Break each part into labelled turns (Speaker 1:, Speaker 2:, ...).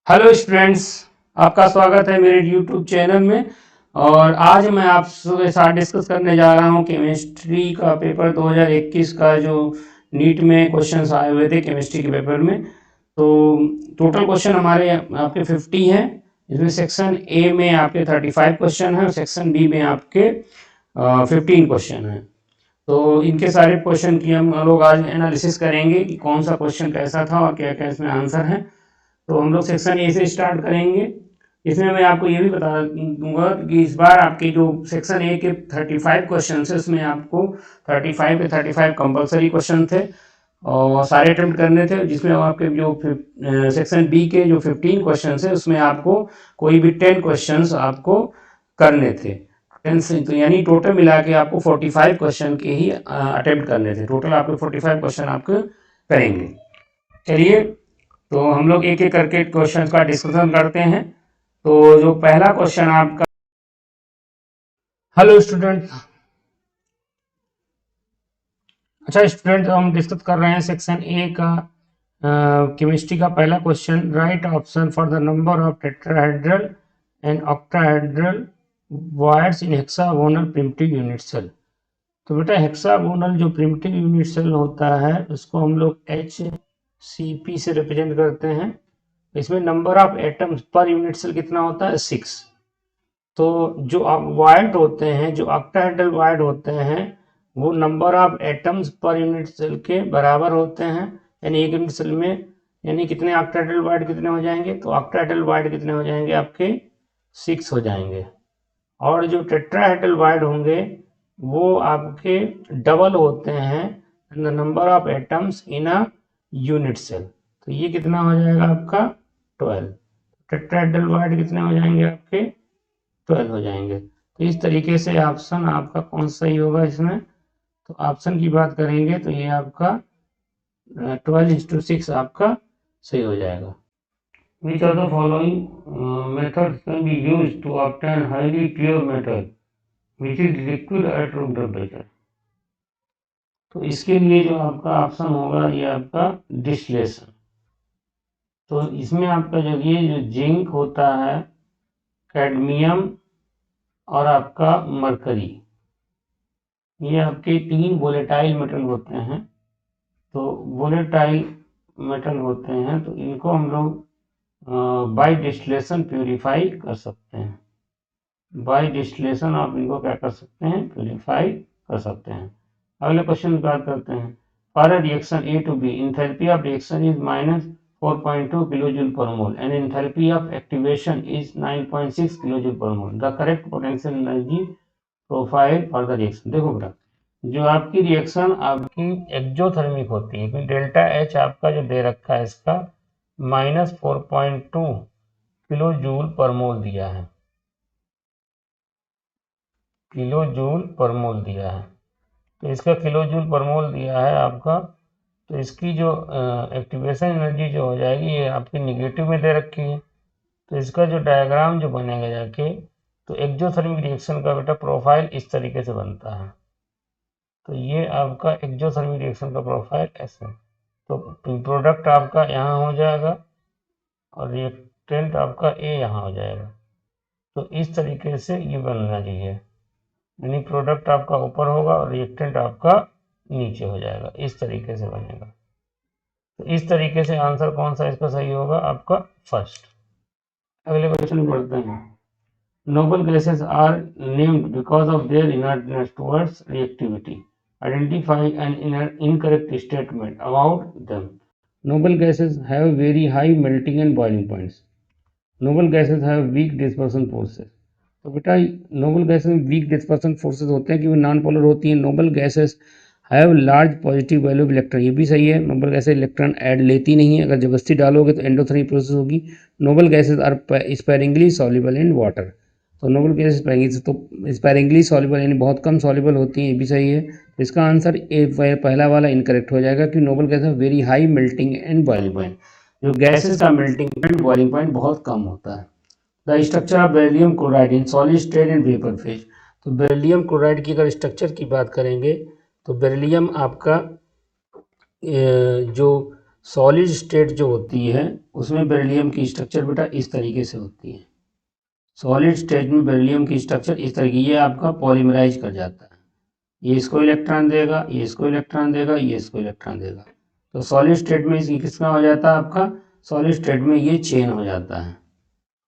Speaker 1: Hello students, आपका स्वागत है मेरे यूट्यूब चैनल में। और आज मैं आपके साथ डिस्कस करने जा रहा हूं केमिस्ट्री का पेपर 2021 का जो नीट में क्वेश्चंस आए हुए थे केमिस्ट्री के पेपर में। तो टोटल क्वेश्चन हमारे आपके 50 हैं। इसमें सेक्शन ए में आपके 35 क्वेश्चन हैं और सेक्शन बी में आपके 15 क्वेश्चन हैं। तो इनके सारे क्वेश्चन की हम लोग आज एनालिसिस करेंगे कि कौन सा क्वेश्चन कैसा था और क्या क्या इसमें आंसर है। तो हम लोग सेक्शन ए से स्टार्ट करेंगे। इसमें मैं आपको ये भी बता दूंगा कि इस बार आपके जो सेक्शन ए के 35 क्वेश्चन है उसमें आपको 35 के 35 कंपलसरी क्वेश्चन थे और सारे अटेम्प्ट करने थे, जिसमें आपके जो सेक्शन बी के जो 15 क्वेश्चन है उसमें आपको कोई भी 10 क्वेश्चन आपको करने थे। 10 से तो यानी टोटल मिला के आपको 45 क्वेश्चन के ही अटेम्प्ट करने थे। टोटल आपके 45 क्वेश्चन आपके करेंगे। चलिए, तो हम लोग एक एक करके क्वेश्चन का डिस्कशन करते हैं। तो जो पहला क्वेश्चन आपका, हेलो स्टूडेंट। अच्छा स्टूडेंट, तो हम डिस्कस कर रहे हैं सेक्शन ए का केमिस्ट्री का पहला question. Right option for the number of tetrahedral and octahedral voids in hexagonal primitive unit cell. तो बेटा हेक्सागोनल जो प्रिमिटिव यूनिट सेल होता है उसको हम लोग HCP से रिप्रेजेंट करते हैं। इसमें number of atoms per unit cell कितना होता है? 6। तो जो वायर्ड होते हैं, जो ऑक्टाहेड्रल वायर्ड होते हैं, वो number of atoms per unit cell के बराबर होते हैं। यानी एक यूनिट सेल में यानी कितने ऑक्टाहेड्रल वायर्ड कितने हो जाएंगे? तो ऑक्टाहेड्रल वायर्ड कितने हो जाएंगे आपके? 6 हो जाएंगे। और जो टेट्राहेड्रल वायर्ड होंगे वो आपके डबल होते हैं the number of atoms in a unit cell. तो ये कितना हो जाएगा आपका? 12। टेट्राहेड्रल वायर्ड कितने हो जाएंगे आपके? 12 हो जाएंगे। तो इस तरीके से ऑप्शन आपका कौन सा सही होगा इसमें? तो ऑप्शन की बात करेंगे तो ये आपका 12:6 आपका सही हो जाएगा। Which of the following methods can be used to obtain highly pure metal which is liquid at room temperature? तो इसके लिए जो आपका ऑप्शन होगा ये आपका डिस्टिलेशन। तो इसमें आपका जो जिंक होता है, कैडमियम और आपका मरकरी, ये आपके 3 वोलेटाइल मेटल होते हैं। तो वोलेटाइल मेटल होते हैं तो इनको हम लोग बाय डिस्टिलेशन प्यूरिफाई कर सकते हैं। बाय डिस्टिलेशन आप इनको क्या कर सकते हैं? प्यूरिफाई कर सकते हैं। अगले क्वेश्चन की बात करते हैं। For a reaction A to B, enthalpy of reaction is -4.2 kilojoule per mole and enthalpy of activation is 9.6 kilojoule per mole. The correct potential energy profile for the reaction. देखो बेटा, जो आपकी रिएक्शन आपकी exothermic होती है, क्योंकि delta H आपका जो दे रखा है इसका -4.2 किलो जूल पर मोल दिया है। किलो जूल पर मोल दिया है, तो इसका किलो जूल पर मोल दिया है आपका। तो इसकी जो एक्टिवेशन एनर्जी जो हो जाएगी ये आपकी निगेटिव में दे रखी है। तो इसका जो डायग्राम जो बनेगा जाके, तो एक्जोथर्मिक रिएक्शन का बेटा प्रोफाइल इस तरीके से बनता है। तो ये आपका एक्जोथर्मिक रिएक्शन का प्रोफाइल ऐसे। तो प्रोडक्ट आपका यहाँ हो जाएगा और रिएक्टेंट आपका ए यहाँ हो जाएगा। तो इस तरीके से ये बनना चाहिए, यानी प्रोडक्ट आपका ऊपर होगा और रिएक्टेंट आपका नीचे हो जाएगा। इस तरीके से बनेगा। तो इस तरीके से आंसर कौन सा इसका सही होगा? आपका फर्स्ट। अगले क्वेश्चन पढ़ते हैं। Noble gases are named because of their inertness towards reactivity. Identify an incorrect statement about them. Noble gases have very high melting and boiling points. Noble gases have weak dispersion forces. तो बेटा noble gases में week dispersion forces होते हैं कि वो non polar होती हैं। Noble gases have large positive value of electron, ये भी सही है। नोबल गैसेस इलेक्ट्रॉन ऐड लेती नहीं है, अगर जबरदस्ती डालोगे तो एंडोथर्मिक प्रोसेस होगी। Noble gases are sparingly soluble in water. तो नोबल गैसेस स्पेरिंगली सॉल्युबल यानी बहुत कम सॉल्युबल होती हैं, ये भी सही है। इसका आंसर ए पहला वाला इनकरेक्ट हो जाएगा कि noble gases very high melting and boiling point. जो गैसेस का मेल्टिंग पॉइंट बॉइलिंग पॉइंट बहुत कम होता है। The structure of beryllium chloride in solid state and vapour phase. तो बेरिलियम क्लोराइड की अगर स्ट्रक्चर की बात करेंगे तो बेरिलियम आपका जो सॉलिड स्टेट जो होती है उसमें बेरिलियम की स्ट्रक्चर बेटा इस तरीके से होती है। सॉलिड स्टेट में बेरिलियम की स्ट्रक्चर इस तरीके, ये आपका पॉलीमराइज कर जाता है, ये इसको इलेक्ट्रॉन देगा, ये इसको इलेक्ट्रॉन देगा, ये इसको इलेक्ट्रॉन देगा। तो सॉलिड स्टेट में इसकी किसका हो जाता है आपका, सॉलिड स्टेट में ये चेन हो जाता है।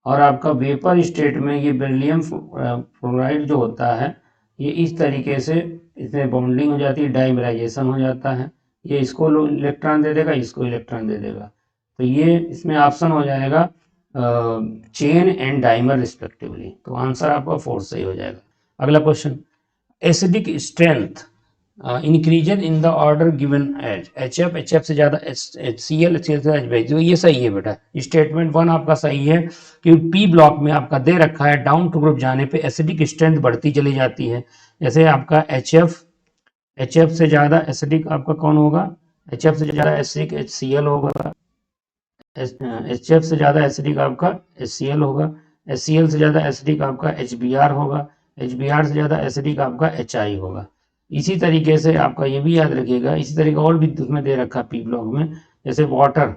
Speaker 1: और आपका वेपर स्टेट में ये बेरिलियम फ्लोराइड जो होता है ये इस तरीके से इसमें बॉन्डिंग हो जाती है, डाइमराइजेशन हो जाता है, ये इसको इलेक्ट्रॉन दे देगा, इसको इलेक्ट्रॉन दे देगा। तो ये इसमें ऑप्शन हो जाएगा चेन एंड डाइमर रिस्पेक्टिवली। तो आंसर आपका 4 सही हो जाएगा। अगला question, acidic strength increases in the order given as HF से ज़्यादा HCl से HBr, ये सही है बेटा। स्टेटमेंट 1 आपका सही है कि P ब्लॉक में आपका दे रखा है डाउन टू ग्रुप जाने पे एसिडिक स्ट्रेंथ बढ़ती चली जाती है। जैसे आपका HF से ज़्यादा एसिडिक आपका कौन होगा, HF से ज़्यादा एसिडिक HCl होगा, HF से ज़्यादा एसिडिक आपका HCl होगा, HCl से ज़्यादा एसिडिक आपका HBr होगा, HBr से ज़्यादा एसिडिक आपका HI होगा। इसी तरीके से आपका ये भी याद रखिएगा, इसी तरीके और भी उसमें दे रखा पी ब्लॉक में, जैसे वाटर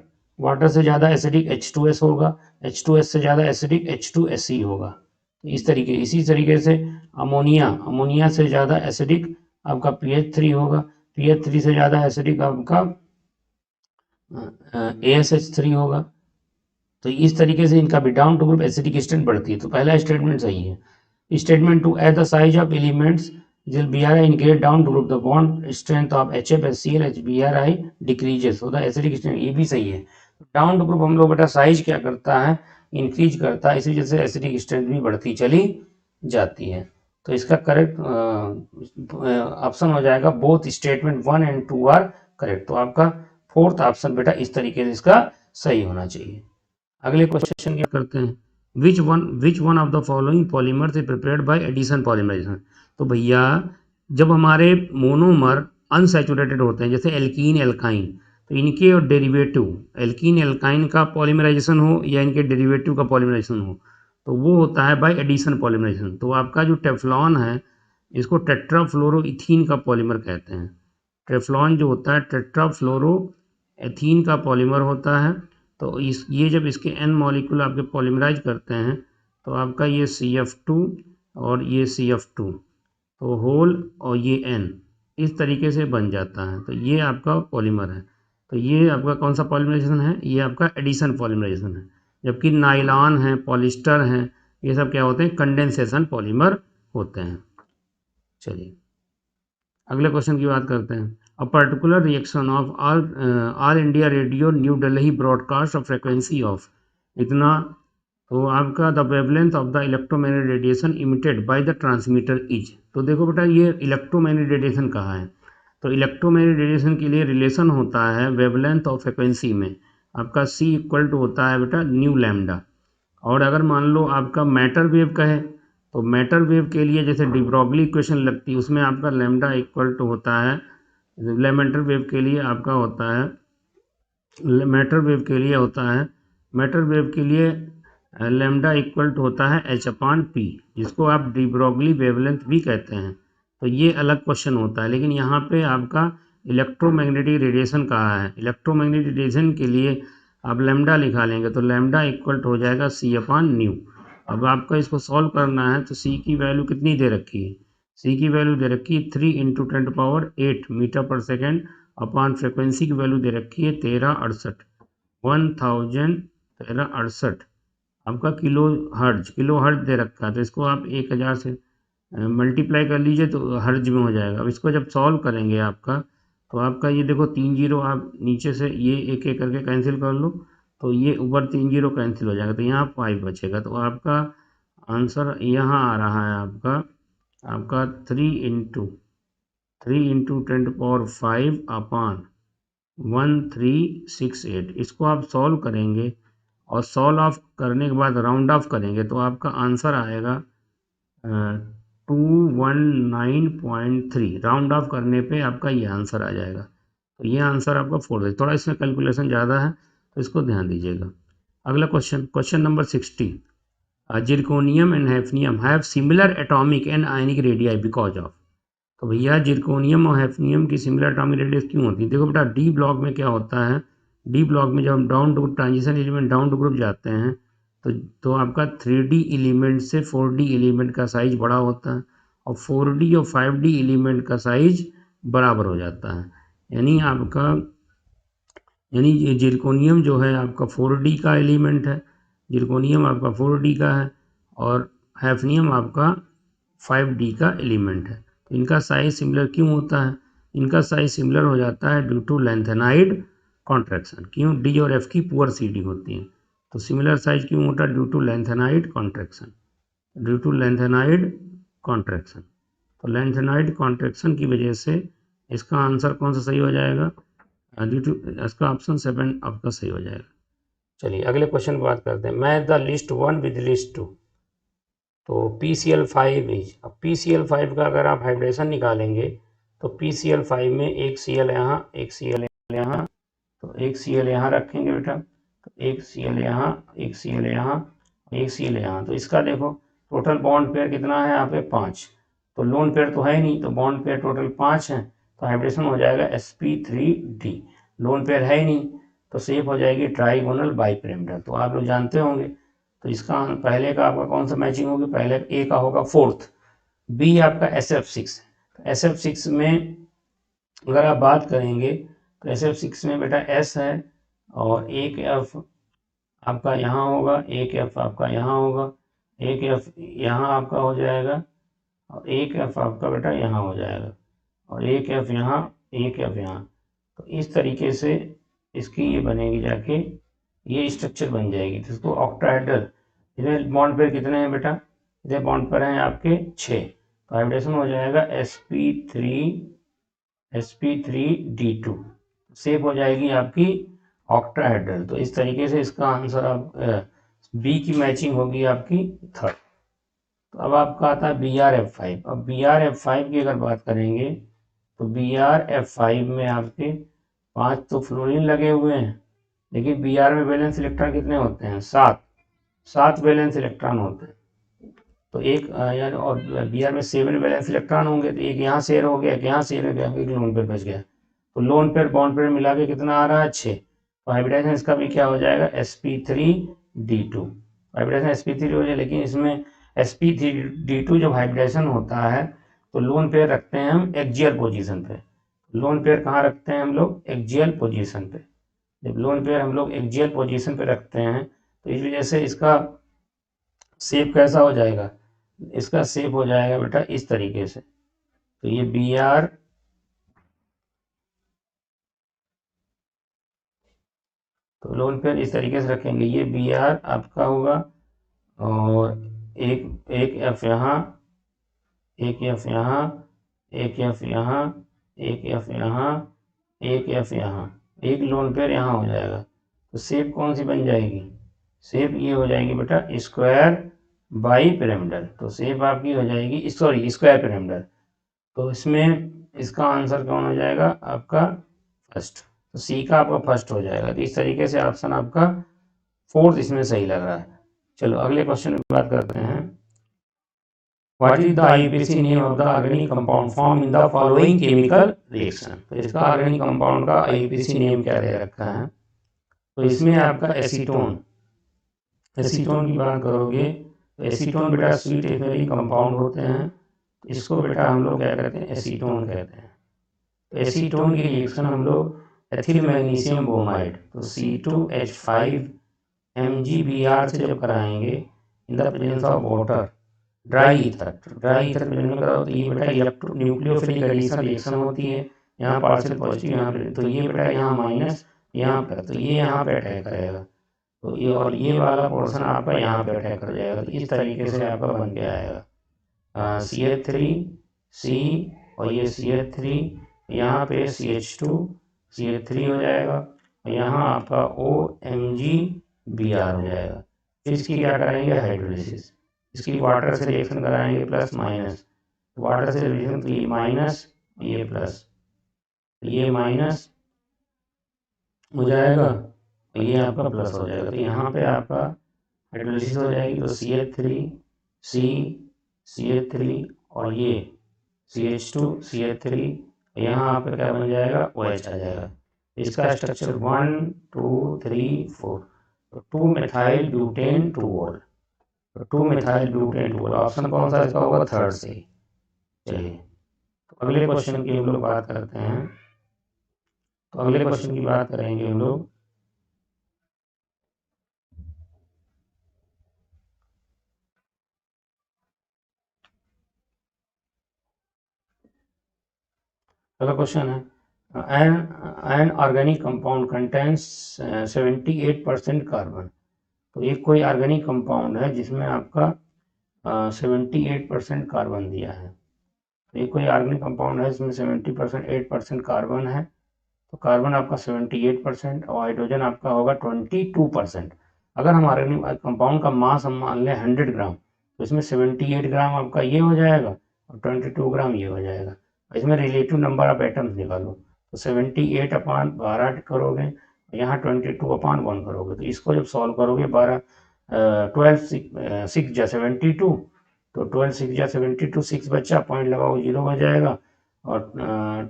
Speaker 1: से ज़्यादा एसिडिक H2S होगा, H2S से ज़्यादा एसिडिक H2SE होगा। तो इसी तरीके से अमोनिया से ज़्यादा एसिडिक आपका PH3 होगा, PH3 से ज़्यादा एसिडिक आपका ASH3 होगा। तो इस तरीके से इनका भी down to group acidic strength बढ़ती है। तो पहला स्टेटमेंट सही है। Statement 2, at the size of elements Bri indicate down to group the bond strength of HF, HCl, HBri decreases, so the acidic strength, ये भी सही है। डाउन टू ग्रुप हम लोग बेटा साइज क्या करता है, इंक्रीज करता है, इसी वजह से एसिडिक स्ट्रेंथ भी बढ़ती चली जाती है। तो इसका करेक्ट ऑप्शन हो जाएगा both statement 1 and 2 are correct. तो आपका 4th ऑप्शन बेटा इस तरीके से इसका सही होना चाहिए। अगले क्वेश्चन क्या करते हैं, which one of the following polymers is prepared by addition polymerisation. तो भैया जब हमारे मोनोमर अनसैचुरेटेड होते हैं, जैसे एल्कीन एल्काइन, तो इनके और डेरिवेटिव एल्कीन एल्काइन का पॉलीमराइजेशन हो या इनके डेरिवेटिव का पॉलीमराइजेशन हो, तो वो होता है बाय एडिशन पॉलीमराइजेशन। तो आपका जो टेफ्लॉन है इसको टेट्राफ्लोरोइथीन का पॉलीमर कहते हैं। टेफ्लॉन जो होता है टेट्राफ्लोरोइथीन का पॉलीमर होता है। तो ये जब इसके n मॉलिक्यूल आपके पॉलीमराइज करते हैं तो आपका ये CF2 और ये CF2 तो होल और ये N इस तरीके से बन जाता है। तो ये आपका पॉलीमर है। तो ये आपका कौन सा पॉलीमराइजेशन है, ये आपका एडिशन पॉलीमराइजेशन है। जबकि नाइलॉन है, पॉलिस्टर हैं, ये सब क्या होते हैं, कंडेंसेशन पॉलीमर होते हैं। चलिए अगले क्वेश्चन की बात करते हैं। A particular reaction of all India Radio New Delhi broadcast of frequency of इतना, तो आपका the wavelength of the electromagnetic radiation emitted by the transmitter is. तो देखो बेटा ये इलेक्ट्रोमैग्नेटिक रेडिएशन कहाँ है, तो इलेक्ट्रोमैग्नेटिक रेडिएशन के लिए रिलेशन होता है वेवलेंथ और फ्रिक्वेंसी में, आपका C इक्वल टू होता है बेटा न्यू लैम्डा। और अगर मान लो आपका मैटर वेव का है तो मैटर वेव के लिए जैसे डी ब्रॉगली इक्वेशन लगती है, उसमें आपका लैम्डा इक्वल टू होता है, मैटर वेव के लिए आपका होता है, मैटर वेव के लिए लैम्डा इक्वल टू होता है H/P, जिसको आप डी ब्रॉगली वेवलेंथ भी कहते हैं। तो ये अलग क्वेश्चन होता है, लेकिन यहाँ पे आपका इलेक्ट्रोमैग्नेटिक रेडिएशन कहा है। इलेक्ट्रोमैग्नेटिक रेडिएशन के लिए आप लैम्डा लिखा लेंगे तो लैम्डा इक्वल टू हो जाएगा C/ν। अब आपका इसको सॉल्व करना है तो C की वैल्यू कितनी दे रखी है, C की वैल्यू दे रखी है 3 × 10⁸ मीटर पर सेकेंड अपॉन फ्रिक्वेंसी की वैल्यू दे रखी है 1368 आपका किलो हर्ज दे रखा है। तो इसको आप 1000 से मल्टीप्लाई कर लीजिए तो हर्ज में हो जाएगा। अब इसको जब सॉल्व करेंगे आपका तो आपका ये देखो 3 जीरो आप नीचे से ये एक एक करके कैंसिल कर लो, तो ये ऊपर 3 जीरो कैंसिल हो जाएगा, तो यहाँ 5 बचेगा। तो आपका आंसर यहाँ आ रहा है आपका 3 × 10⁵ अपॉन 1368। इसको आप सॉल्व करेंगे और सॉल्व ऑफ करने के बाद राउंड ऑफ करेंगे तो आपका आंसर आएगा 219.3। राउंड ऑफ करने पे आपका ये आंसर आ जाएगा। तो ये आंसर आपका 4 है। थोड़ा इसमें कैलकुलेशन ज़्यादा है तो इसको ध्यान दीजिएगा। अगला question number 60, zirconium and hafnium have similar atomic and ionic radii because of. तो भैया जिरकोनियम और हैफनियम की सिमिलर एटॉमिक रेडियस क्यों होती है, देखो बेटा डी ब्लॉक में क्या होता है, डी ब्लॉक में जब हम down to transition element down to group जाते हैं तो आपका 3D एलिमेंट से 4D एलिमेंट का साइज बड़ा होता है और 4D और 5D एलिमेंट का साइज बराबर हो जाता है। यानी ये जिरकोनियम जो है आपका 4D का एलिमेंट है, जिरकोनियम आपका 4D का है और हैफनियम आपका 5D का एलिमेंट है। तो इनका साइज सिमिलर क्यों होता है? इनका साइज सिमिलर हो जाता है ड्यू टू लेंथेनाइड कॉन्ट्रैक्शन। क्यों? डी और एफ की पुअर CD होती है, तो सिमिलर साइज क्यों होता है? Due to lanthanide contraction, due to lanthanide contraction. तो लेंथेनाइड कॉन्ट्रैक्शन की वजह से इसका आंसर कौन सा सही हो जाएगा? ड्यू टू, इसका ऑप्शन 7 आपका सही हो जाएगा। चलिए अगले क्वेश्चन की बात करते हैं। Match the list 1 with list 2। तो PCl5 इज, अब PCl5 का अगर आप हाइब्रिडेशन निकालेंगे तो PCl5 में एक Cl यहाँ, एक Cl यहाँ, तो एक Cl यहाँ रखेंगे बेटा, तो एक Cl यहाँ, एक Cl यहाँ, एक Cl यहाँ। तो इसका देखो टोटल बॉन्ड पेयर कितना है यहाँ पे? 5। तो लोन पेयर तो है नहीं, तो बॉन्ड पेयर टोटल 5 है, तो हाइब्रिडेशन हो जाएगा sp3d। लोन पेयर है ही नहीं तो शेप हो जाएगी ट्राइगोनल बाइपिरामिडल। तो आप लोग जानते होंगे। तो इसका पहले का आपका कौन सा मैचिंग होगी? पहले ए का होगा 4th, बी आपका SF6। तो SF6 में अगर आप बात करेंगे तो SF6 में बेटा S है और एक F आपका यहाँ होगा, एक F आपका यहाँ होगा, एक F यहाँ आपका हो जाएगा और एक F आपका बेटा यहाँ हो जाएगा और एक F यहाँ, एक F यहाँ। तो इस तरीके से इसकी ये बनेगी, जाके ये स्ट्रक्चर बन जाएगी। तो इसको ऑक्टाहेड्रल। इधर बॉन्ड पेयर कितने हैं बेटा? इधर बॉन्ड पेयर हैं आपके 6। तो हाइब्रिडेशन हो जाएगा sp3d2, शेप हो जाएगी आपकी ऑक्टाहेड्रल। तो इस तरीके से इसका आंसर आप बी की मैचिंग होगी आपकी 3rd। तो अब आपका आता है BrF5। अब BrF5 की अगर बात करेंगे तो BrF5 में आपके 5 तो फ्लोरीन लगे हुए हैं, लेकिन Br में वैलेंस इलेक्ट्रॉन कितने होते हैं? 7 वैलेंस इलेक्ट्रॉन होते हैं। तो एक यानी और Br में 7 वैलेंस इलेक्ट्रॉन होंगे, तो एक यहाँ शेयर हो गया, एक यहाँ शेयर हो गया, एक लोन पेयर बच गया। तो लोन पेयर बॉन्ड पेयर मिला के कितना आ रहा है? 6। तो हाइब्रिडेशन इसका भी क्या हो जाएगा? sp3d2। हाइब्रिडेशन sp3 हो जाए, लेकिन इसमें sp3d2 जब हाइब्रिडेशन होता है तो लोन पेयर रखते हैं हम एक्सियल पोजीशन पे। लोन पेयर कहाँ रखते हैं हम लोग? एक्सियल पोजीशन पे। जब लोन पेयर हम लोग एक्सियल पोजीशन पे रखते हैं तो इस वजह से इसका शेप कैसा हो जाएगा? इसका शेप हो जाएगा बेटा इस तरीके से। तो ये Br तो लोन पेयर इस तरीके से रखेंगे, ये Br आपका होगा और एक F यहाँ, एक F यहाँ, एक F यहाँ, एक F यहाँ, एक F यहाँ, एक लोन पेयर यहाँ हो जाएगा। तो शेप कौन सी बन जाएगी? शेप ये हो जाएगी बेटा स्क्वायर बाइपिरामिडल। तो शेप आपकी हो जाएगी स्क्वायर पिरामिडल। तो इसमें इसका आंसर कौन हो जाएगा? आपका फर्स्ट। तो सी का आपका फर्स्ट हो जाएगा। तो इस तरीके से ऑप्शन आपका 4th इसमें सही लग रहा है। चलो अगले क्वेश्चन की बात करते हैं। What is the IUPAC name of the organic compound formed in the following chemical reaction? तो इसका ऑर्गेनिक कंपाउंड का IUPAC नेम क्या दे रखा है? तो इसमें आपका एसीटोन की बात करोगे तो एसीटोन बेटा स्वीट एफेरिक कंपाउंड होते हैं। इसको बेटा हम लोग क्या कहते हैं? एसीटोन कहते हैं। तो एसीटोन की रिएक्शन हम लोग एथिल मैग्नीशियम ब्रोमाइड तो C2H5 MgBr से जब कराएंगे in the presence of water dry ether present में कराओ तो ये बेटा इलेक्ट्रो न्यूक्लियोफिलिक एडिशन रिएक्शन होती है। यहाँ पार्शियल पॉजिटिव, यहाँ पे तो ये बेटा यहाँ माइनस, यहाँ पर तो ये यहाँ पे अटैक करेगा। तो ये और ये वाला पोर्शन आपका यहाँ पे अटैक कर जाएगा। तो इस तरीके से आपका बन के आएगा CH3C और ये CH3, यहाँ पे CH2CH3 हो जाएगा और यहाँ आपका OMgBr हो जाएगा। फिर इसकी क्या करेंगे? हाइड्रोलिसिस। इसकी वाटर से रिएक्शन कराएंगे प्लस माइनस, वाटर से रिएक्शन तो ये माइनस, ये प्लस, ये माइनस हो जाएगा और ये आपका प्लस हो जाएगा। तो यहाँ पे आपका हाइड्रोलिसिस हो जाएगी। तो CH3 और ये CH2CH3, यहाँ आपका क्या बन जाएगा? OH आ जाएगा। इसका स्ट्रक्चर 1 2 3 4, तो 2 मिथाइल ब्यूटेन 2 तो 2 मिथाइल ब्यूटेन 2 ऑप्शन कौन सा इसका होगा? थर्ड से। चलिए तो अगले क्वेश्चन की हम लोग बात करते हैं। तो अगले क्वेश्चन की बात करेंगे हम लोग। अगला क्वेश्चन है an organic compound contains 78% carbon. तो एक कोई ऑर्गेनिक कंपाउंड है जिसमें आपका 78% कार्बन दिया है। तो ये कोई ऑर्गेनिक कंपाउंड है जिसमें 8% कार्बन है। तो कार्बन आपका 78% और हाइड्रोजन आपका होगा 22%। अगर हम ऑर्गेनिक कंपाउंड का मास हम मान लें 100 ग्राम, तो इसमें 78 ग्राम आपका ये हो जाएगा और 22 ग्राम ये हो जाएगा। इसमें रिलेटिव नंबर ऑफ एटम्स निकालो, तो 78 अपान 12 करोगे, यहाँ 22 अपान 1 करोगे। तो इसको जब सॉल्व करोगे 12 6 जा 72, तो 12 6 जा 72, 6 बच्चा पॉइंट लगाओ 0 हो जाएगा, और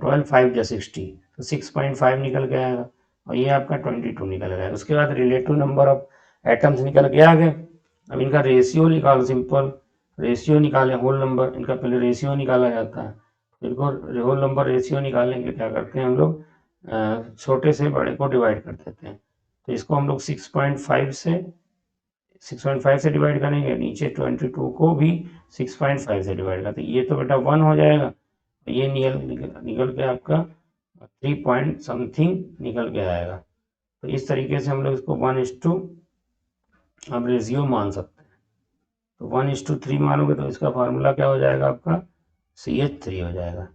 Speaker 1: 12 5 जा 60, तो 6.5 निकल के आएगा, और ये आपका 22 निकल गया। उसके बाद रिलेटिव नंबर ऑफ एटम्स निकल के आ गए। अब इनका रेशियो निकालो, सिंपल रेशियो निकालें होल नंबर, इनका पहले रेशियो निकाला जाता है। इनको होल नंबर रेशियो निकालने के क्या करते हैं हम लोग, छोटे से बड़े को डिवाइड कर देते हैं। तो इसको हम लोग 6.5 से डिवाइड करेंगे, नीचे 22 को भी 6.5 से डिवाइड करते हैं। ये तो बेटा 1 हो जाएगा, ये निकल के आपका 3 पॉइंट समथिंग निकल के आएगा। तो इस तरीके से हम लोग इसको 1:2 अब रेशियो मान सकते हैं। तो 1:3 मानोगे तो इसका फार्मूला क्या हो जाएगा आपका, CH3 हो जाएगा।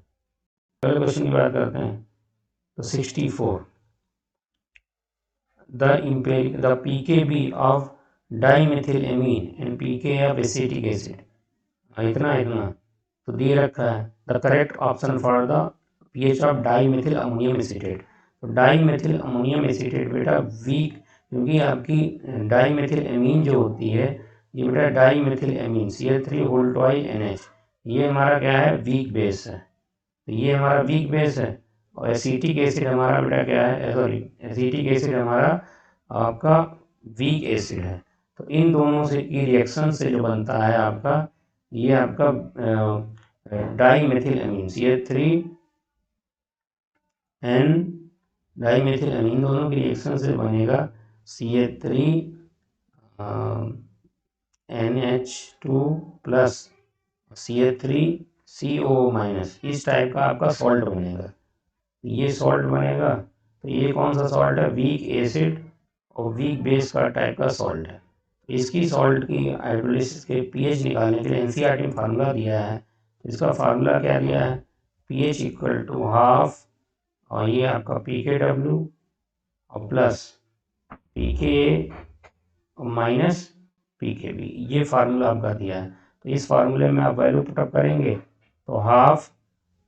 Speaker 1: अगले क्वेश्चन की बात करते हैं। तो 64 the pKb of dimethylamine and pK of acetic acid, इतना तो दिए रखा है। The correct option for the pH of dimethyl ammonium acetate. तो डाईमेथिल अमोनियम एसीटेट बेटा वीक, क्योंकि आपकी डाईमेथिल एमीन जो होती है, ये बेटा डाईमेथिल एमीन CH3 ये हमारा क्या है, वीक बेस है। तो ये हमारा वीक बेस है, और एसिटिक एसिड हमारा बेटा क्या है, सॉरी एसिटिक एसिड हमारा आपका वीक एसिड है। तो इन दोनों से की रिएक्शन से जो बनता है आपका, ये आपका डाईमेथिल अमीन CH3N डाईमेथिल अमीन, दोनों की रिएक्शन से बनेगा CH3NH2 प्लस CH3CO-, इस टाइप का आपका सॉल्ट बनेगा। ये सॉल्ट बनेगा। तो ये कौन सा सॉल्ट है, वीक एसिड और वीक बेस का टाइप का सॉल्ट है। इसकी सॉल्ट की हाइड्रोलिसिस के pH निकालने के लिए NCERT में फार्मूला दिया है। इसका फार्मूला क्या दिया है, pH इक्वल टू हाफ, और ये आपका pKw और प्लस pKa और माइनस pKb, ये फार्मूला आपका दिया है। तो इस फार्मूले में आप वैल्यू पुटअप करेंगे तो हाफ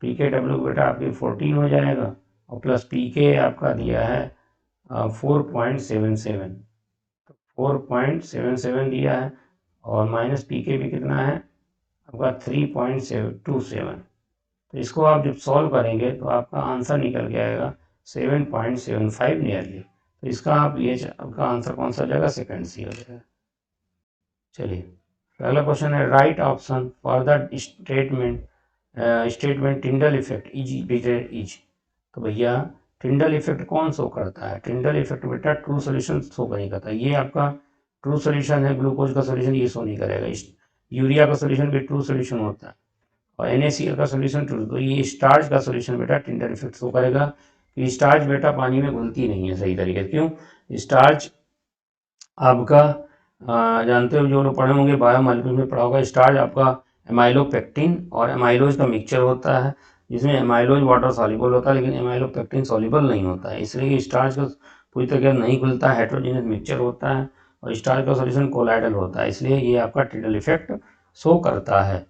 Speaker 1: pKw बेटा आपकी 14 हो जाएगा, और प्लस pK आपका दिया है 4.77, 4.77 दिया है, और माइनस pKb कितना है आपका 3.27। तो इसको आप जब सॉल्व करेंगे तो आपका आंसर निकल के आएगा 7.75 नियरली। तो इसका आप ये आपका आंसर कौन सा हो जाएगा, सेकंड सी हो जाएगा। चलिए अगला क्वेश्चन है, right option for the statement Tyndall effect is. तो भैया टिंडल इफेक्ट कौन शो करता है, टिंडल इफेक्ट बेटा ट्रू सोल्यूशन शो नहीं करता। ये आपका ट्रू सोल्यूशन है, ग्लूकोज का सोल्यूशन ये शो नहीं करेगा। यूरिया का सोल्यूशन भी ट्रू सोल्यूशन होता है, और NaCl का सोल्यूशन ट्रू। तो ये स्टार्च का सोल्यूशन बेटा टिंडल इफेक्ट शो करेगा, कि स्टार्च बेटा पानी में घुलती नहीं है सही तरीके से। क्यों, स्टार्च आपका जानते हो, जो लोग पढ़े होंगे बायोमॉलिक्यूल में पढ़ा होगा, स्टार्च आपका एमाइलोपेक्टिन और एमाइलोज का मिक्सचर होता है, जिसमें एमाइलोज वाटर सॉल्युबल होता है, लेकिन एमाइलोपेक्टिन सॉल्युबल नहीं होता है। इसलिए स्टार्च का पूरी तरह नहीं घुलता है, हेट्रोजेनियस मिक्सचर होता है, और स्टार्च का सॉल्यूशन कोलाइडल होता है, इसलिए ये आपका टिंडल इफेक्ट शो करता है।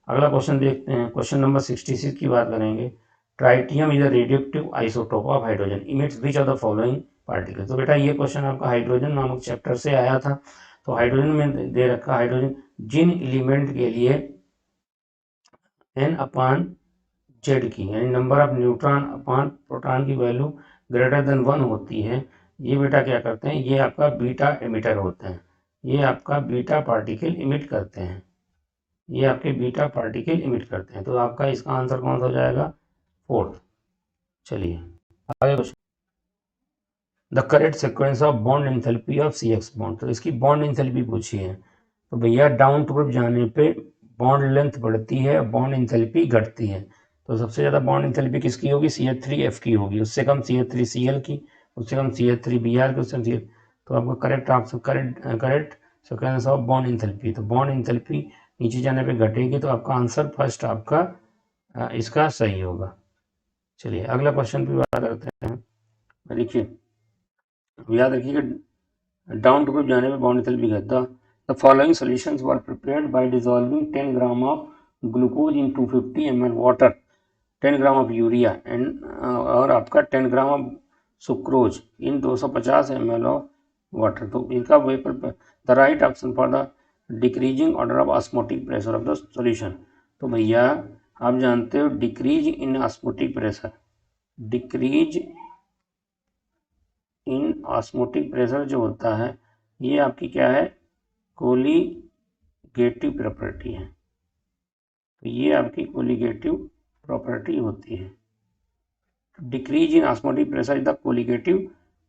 Speaker 1: अगला क्वेश्चन देखते हैं, क्वेश्चन नंबर 66 की बात करेंगे। Tritium is a radioactive isotope of hydrogen, emits which of the following particle. तो बेटा ये क्वेश्चन आपका हाइड्रोजन नामक चैप्टर से आया था। तो हाइड्रोजन में दे रखा हाइड्रोजन जिन एलिमेंट के लिए N/Z की यानी number of neutron upon proton की वैल्यू ग्रेटर देन 1 होती है, ये बेटा क्या करते हैं, ये आपका बीटा एमिटर होते हैं, ये आपका बीटा पार्टिकल इमिट करते हैं, ये आपके बीटा पार्टिकल इमिट करते हैं। तो आपका इसका आंसर कौन सा हो जाएगा, 4th। चलिए आगे question, the correct sequence of bond enthalpy of CX bond. तो इसकी बॉन्ड एंथैल्पी पूछी है। तो भैया डाउन टू ग्रुप जाने पे बॉन्ड लेंथ बढ़ती है, बॉन्ड एंथैल्पी घटती है। तो सबसे ज़्यादा बॉन्ड एंथैल्पी किसकी होगी, CH3F की होगी, उससे कम CH3Cl की, उससे कम CH3Br की, उससे कम CH। तो आपका correct option, correct sequence of bond enthalpy. तो बॉन्ड एंथैल्पी नीचे जाने पे घटेगी, तो आपका आंसर फर्स्ट आपका इसका सही होगा। चलिए अगला क्वेश्चन पे बात करते हैं। देखिए याद रखिएगा, डाउन टू ग्रुप जाने पे बॉन्ड एंथैल्पी घटता। The following solutions were prepared by dissolving 10 gram of glucose in 250 ml water, 10 gram of urea and और आपका 10 gram of sucrose in 250 ml of water. तो इनका vapour, the right option for the decreasing order of osmotic pressure of the solution. तो भैया आप जानते हो decrease in osmotic pressure, decrease in osmotic pressure जो होता है, ये आपकी क्या है, कोलिगेटिव प्रॉपर्टी है। तो ये आपकी कोलिगेटिव प्रॉपर्टी होती है। Decrease in osmotic pressure is the colligative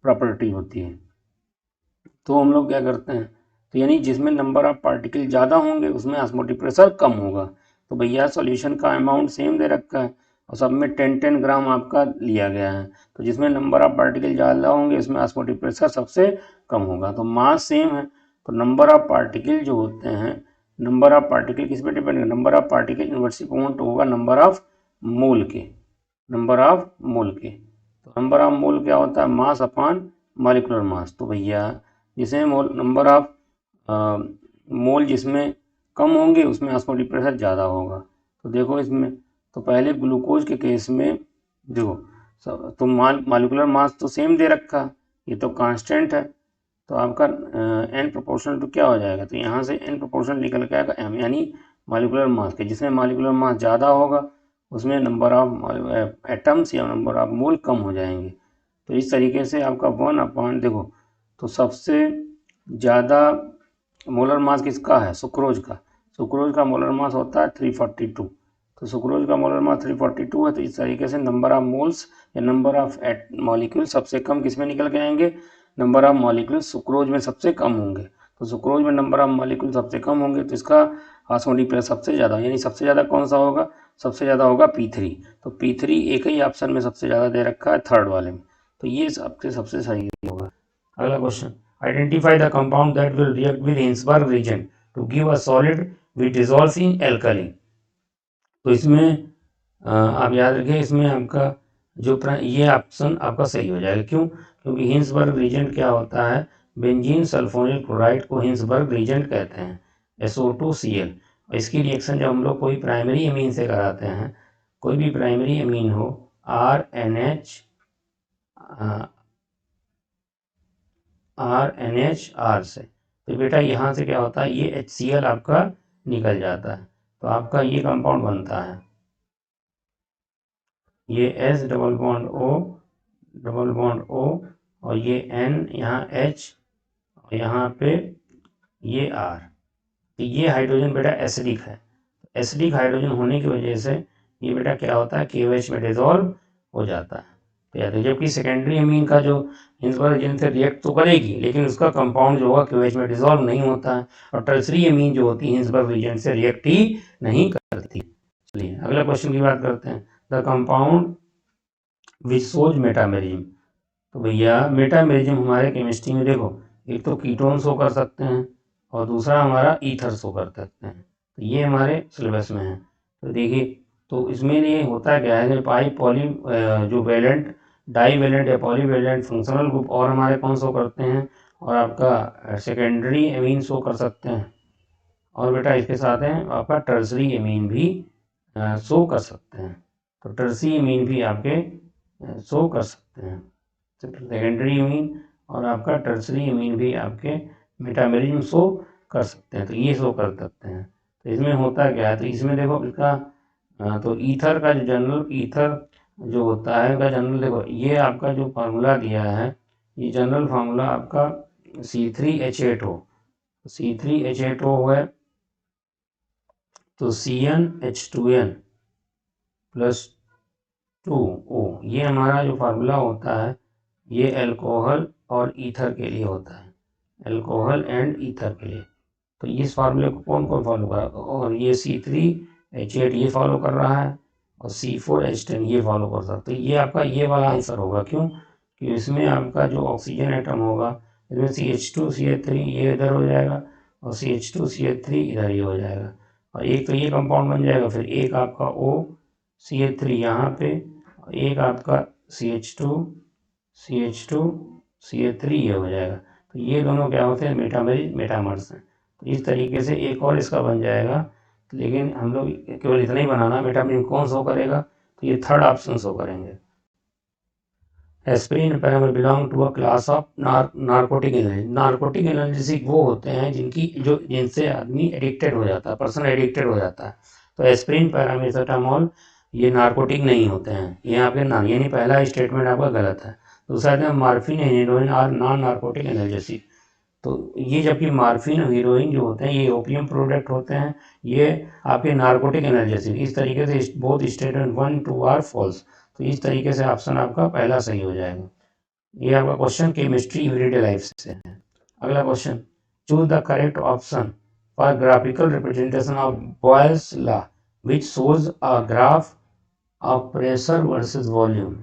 Speaker 1: property होती है। तो हम लोग क्या करते हैं, तो यानी जिसमें नंबर ऑफ पार्टिकल ज़्यादा होंगे उसमें ऑस्मोटिक प्रेशर कम होगा। तो भैया सॉल्यूशन का अमाउंट सेम दे रखा है और सब में 10-10 ग्राम आपका लिया गया है। तो जिसमें नंबर ऑफ पार्टिकल ज़्यादा होंगे उसमें ऑस्मोटिक प्रेशर सबसे कम होगा। तो मास सेम है, तो नंबर ऑफ पार्टिकल जो होते हैं, नंबर ऑफ पार्टिकल किस पे डिपेंड है, number of particle inversely proportional होगा नंबर ऑफ मोल के, नंबर ऑफ मोल के। तो नंबर ऑफ मोल क्या होता है, मास अपॉन मॉलिक्यूलर मास। तो भैया जिसमें मोल नंबर ऑफ मोल जिसमें कम होंगे उसमें ऑस्मोटिक प्रेशर ज़्यादा होगा। तो देखो इसमें, तो पहले ग्लूकोज के केस में देखो तो मॉलिक्यूलर मास तो सेम दे रखा, ये तो कांस्टेंट है। तो आपका n प्रोपोर्शनल टू क्या हो जाएगा, तो यहाँ से n प्रोपोर्शनल निकल के आएगा m, यानी मॉलिक्यूलर मास के, जिसमें मॉलिक्यूलर मास ज़्यादा होगा उसमें नंबर ऑफ एटम्स या नंबर ऑफ मोल कम हो जाएंगे। तो इस तरीके से आपका 1 देखो, तो सबसे ज़्यादा मोलर मास किसका है, सुक्रोज का, सुक्रोज का मोलर मास होता है 342। तो सुक्रोज का मोलर मास 342 है। तो इस तरीके से नंबर ऑफ मोल्स या नंबर ऑफ मॉलिक्यूल सबसे कम किस में निकल के आएंगे, नंबर ऑफ मॉलिक्यूल सुक्रोज में सबसे कम होंगे। तो सुक्रोज में नंबर ऑफ मॉलिक्यूल सबसे कम होंगे, तो इसका ऑस्मोटिक प्रेशर सबसे ज़्यादा, यानी सबसे ज़्यादा कौन सा होगा, सबसे ज़्यादा होगा P3। तो P3 एक ही ऑप्शन में सबसे ज़्यादा दे रखा है, थर्ड वाले में। तो ये सबसे सही होगा। अगला question, identify the compound that will react with Hinsberg reagent to give a solid which dissolves in alkali. तो इसमें आप याद रखिए, इसमें आपका जो ये ऑप्शन आपका सही हो जाएगा। क्यों, क्योंकि हिंसबर्ग रीजेंट क्या होता है, बेंजीन सल्फोनिल क्लोराइड को हिंसबर्ग रीजेंट कहते हैं, SO2Cl। इसकी रिएक्शन जब हम लोग कोई प्राइमरी एमीन से कराते हैं, कोई भी प्राइमरी एमीन हो RNHR से, तो बेटा यहाँ से क्या होता है, ये HCl आपका निकल जाता है। तो आपका ये कंपाउंड बनता है, ये S डबल बॉन्ड O और ये N यहाँ H और यहाँ पे ये R। तो ये हाइड्रोजन बेटा एसिडिक है, एसिडिक हाइड्रोजन होने की वजह से ये बेटा क्या होता है, KOH में डिजॉल्व हो जाता है। तो याद है, जबकि सेकेंडरी अमीन का जो हिंसबर्ग रीजन से रिएक्ट तो करेगी लेकिन उसका कंपाउंड जो होगा KOH में डिजॉल्व नहीं होता है, और टर्सरी अमीन जो होती है हिंसबर्ग रीजन से रिएक्ट ही नहीं करती। चलिए अगला क्वेश्चन की बात करते हैं, the compound which shows metamerism. तो भैया मेटामेरिज्म हमारे केमिस्ट्री में देखो, एक तो कीटोन शो कर सकते हैं और दूसरा हमारा ईथर शो कर सकते हैं। तो ये हमारे सिलेबस में है। तो देखिए, तो इसमें ये होता क्या है, पाई पॉली जो वैलेंट, डाई वैलेंट या पॉली वैलेंट फंक्शनल ग्रुप और हमारे कौन शो करते हैं, और आपका सेकेंडरी एमीन शो कर सकते हैं, और बेटा इसके साथ हैं आपका टर्सरी एमीन भी शो कर सकते हैं। तो टर्सरी एमीन भी आपके शो कर सकते हैं, सेकेंडरी एमीन और आपका टर्सरी एमीन भी आपके मेटामेरिज्म शो कर सकते हैं। तो ये शो कर सकते हैं। तो इसमें होता क्या है, तो इसमें देखो इसका तो ईथर का जो जनरल ईथर जो होता है उनका जनरल, देखो ये आपका जो फार्मूला दिया है, ये जनरल फार्मूला आपका C3H8O, C3H8O है तो CnH2n प्लस 2O, ये हमारा जो फार्मूला होता है ये अल्कोहल और ईथर के लिए होता है, अल्कोहल एंड ईथर के लिए। तो इस फार्मूले को कौन कौन फॉलो कर रहा है, और ये C3H8 ये फॉलो कर रहा है और C4H10 ये फॉलो कर सकते। तो ये आपका ये वाला आंसर होगा, क्यों कि इसमें आपका जो ऑक्सीजन एटम होगा इसमें CH2 CH3 ये इधर हो जाएगा और CH2 CH3 इधर ही हो जाएगा, और एक तो ये कंपाउंड बन जाएगा, फिर एक आपका O CH3 यहाँ पे, एक आपका CH2 CH3 ये हो जाएगा। तो ये दोनों क्या होते हैं, मेटामर्स हैं। तो इस तरीके से एक और इसका बन जाएगा, लेकिन हम लोग केवल इतना ही बनाना, मेटामरीन कौन शो करेगा, तो ये थर्ड ऑप्शन शो करेंगे। Aspirin paracetamol belong to a class of narcotic analgesic. Narcotic analgesic वो होते हैं जिनसे आदमी एडिक्टेड हो जाता है, पर्सन एडिक्टेड हो जाता है। तो एस्पिरिन पैरामीटर ये नार्कोटिक नहीं होते हैं, ये आपके नाम, यानी पहला स्टेटमेंट आपका गलत है। दूसरा है morphine and heroin are non narcotic analgesic. तो ये जबकि मार्फिन और हीरोइन जो होते हैं ये ओपियम प्रोडक्ट होते हैं, ये आपके नार्कोटिक एनर्जेसिक। इस तरीके से बोथ स्टेटमेंट 1 2 आर फॉल्स। तो इस तरीके से ऑप्शन आपका पहला सही हो जाएगा। ये आपका क्वेश्चन केमिस्ट्री एवरीडे लाइफ से है। अगला question, choose the correct option for graphical representation of Boyle's law which shows a graph of pressure versus volume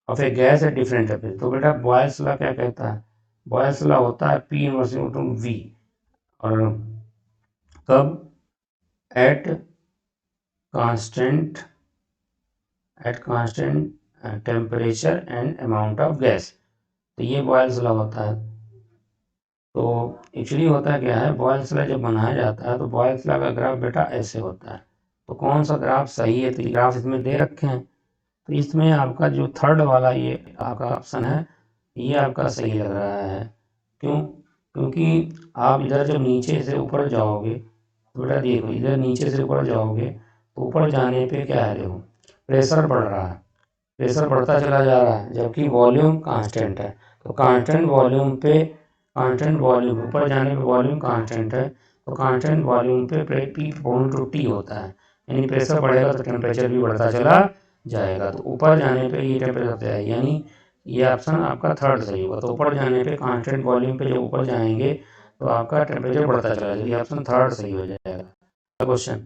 Speaker 1: of A gas at different temperature. तो बेटा बॉयल्स लॉ क्या कहता है, Boyle's law होता है P इनवर्स V, और कब, at constant temperature and amount of gas. तो ये बॉयल्स लॉ होता है। तो एक्चुअली होता है क्या है, बॉयल्स लॉ जब बनाया जाता है तो बॉयल्स लॉ का ग्राफ बेटा ऐसे होता है। तो कौन सा ग्राफ सही है, तो ये ग्राफ इसमें दे रखे हैं। तो इसमें आपका जो थर्ड वाला ये आपका ऑप्शन है ये आपका सही लग रहा है। क्यों, क्योंकि आप इधर जब नीचे से ऊपर जाओगे तो बेटा देखो, इधर नीचे से ऊपर जाओगे तो ऊपर जाने पे क्या है, देखो प्रेशर बढ़ रहा है, प्रेशर बढ़ता चला जा रहा है, जबकि वॉल्यूम कांस्टेंट है। तो कांस्टेंट वॉल्यूम ऊपर जाने पे वॉल्यूम कांस्टेंट है, तो कांस्टेंट वॉल्यूम पे P बॉन्ड टू T होता है, यानी प्रेशर बढ़ेगा तो टेम्परेचर भी बढ़ता चला जाएगा। तो ऊपर जाने पे ये टेम्परेचर जाएगा, यानी ये ऑप्शन आपका थर्ड सही होगा। तो ऊपर जाने पे कांस्टेंट वॉल्यूम पे जब ऊपर जाएंगे तो आपका टेम्परेचर बढ़ता चला जाएगा, ये ऑप्शन थर्ड सही हो जाएगा। क्वेश्चन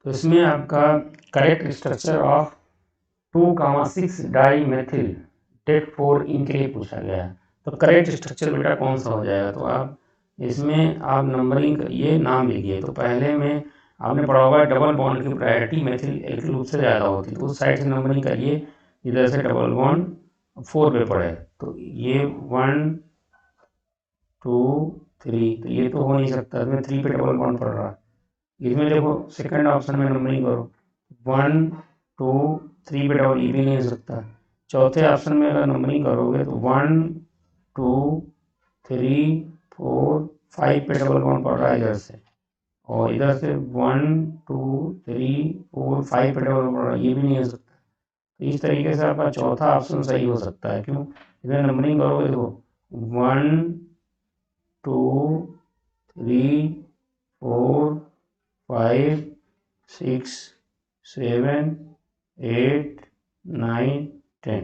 Speaker 1: तो इसमें आपका correct structure of 2,6 di methyl टेट 4 इनके लिए पूछा गया है। तो करेक्ट स्ट्रक्चर बेटा कौन सा हो जाएगा, तो आप इसमें आप नंबरिंग ये नाम लिखिए। तो पहले में आपने पढ़ा होगा डबल बॉन्ड की प्रायोरिटी मेथिल एक ग्रुप से ज़्यादा होती है, तो उस साइड से नंबरिंग करिए, इधर से डबल बॉन्ड 4 पे पड़े। तो ये 1 2 3, तो ये तो हो नहीं सकता, इसमें 3 पे डबल बॉन्ड पड़ रहा है। इसमें देखो सेकंड ऑप्शन में नंबरिंग करो, 1 2 3 पे डबल, ये भी नहीं हो सकता। चौथे ऑप्शन में अगर नंबरिंग करोगे तो 1 2 3 4 5 पे डबल बॉन्ड पड़ रहा है इधर से, और इधर से 1 2 3 4 5 पे डबल बॉन्ड पड़ रहा है, ये भी नहीं हो सकता। तो इस तरीके से आपका चौथा ऑप्शन सही हो सकता है। क्यों, इधर नंबरिंग करोगे देखो 1 2 3 4 5 6 7 8 9 10।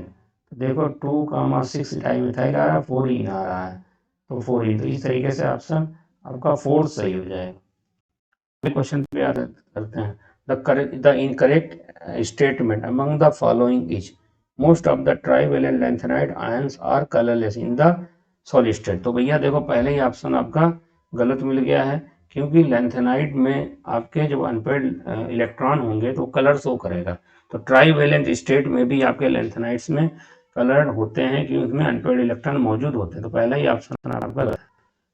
Speaker 1: तो देखो 2,6 डाईमिथाइल आ रहा है, 4 आ रहा है, तो 4। तो इस तरीके से ऑप्शन आपका फोर्थ सही हो जाएगा। क्वेश्चन पे याद करते हैं, the incorrect statement among the following is most of the trivalent lanthanide ions are colourless in the solid state. तो भैया देखो पहले ही ऑप्शन आपका गलत मिल गया है, क्योंकि लैंथेनाइड में आपके जब अनपेड इलेक्ट्रॉन होंगे तो कलर शो करेगा। तो ट्राईवेलेंट स्टेट में भी आपके लैंथेनाइड्स में कलर होते हैं, क्योंकि उसमें अनपेड इलेक्ट्रॉन मौजूद होते हैं। तो पहला ही ऑप्शन आपका गलत है।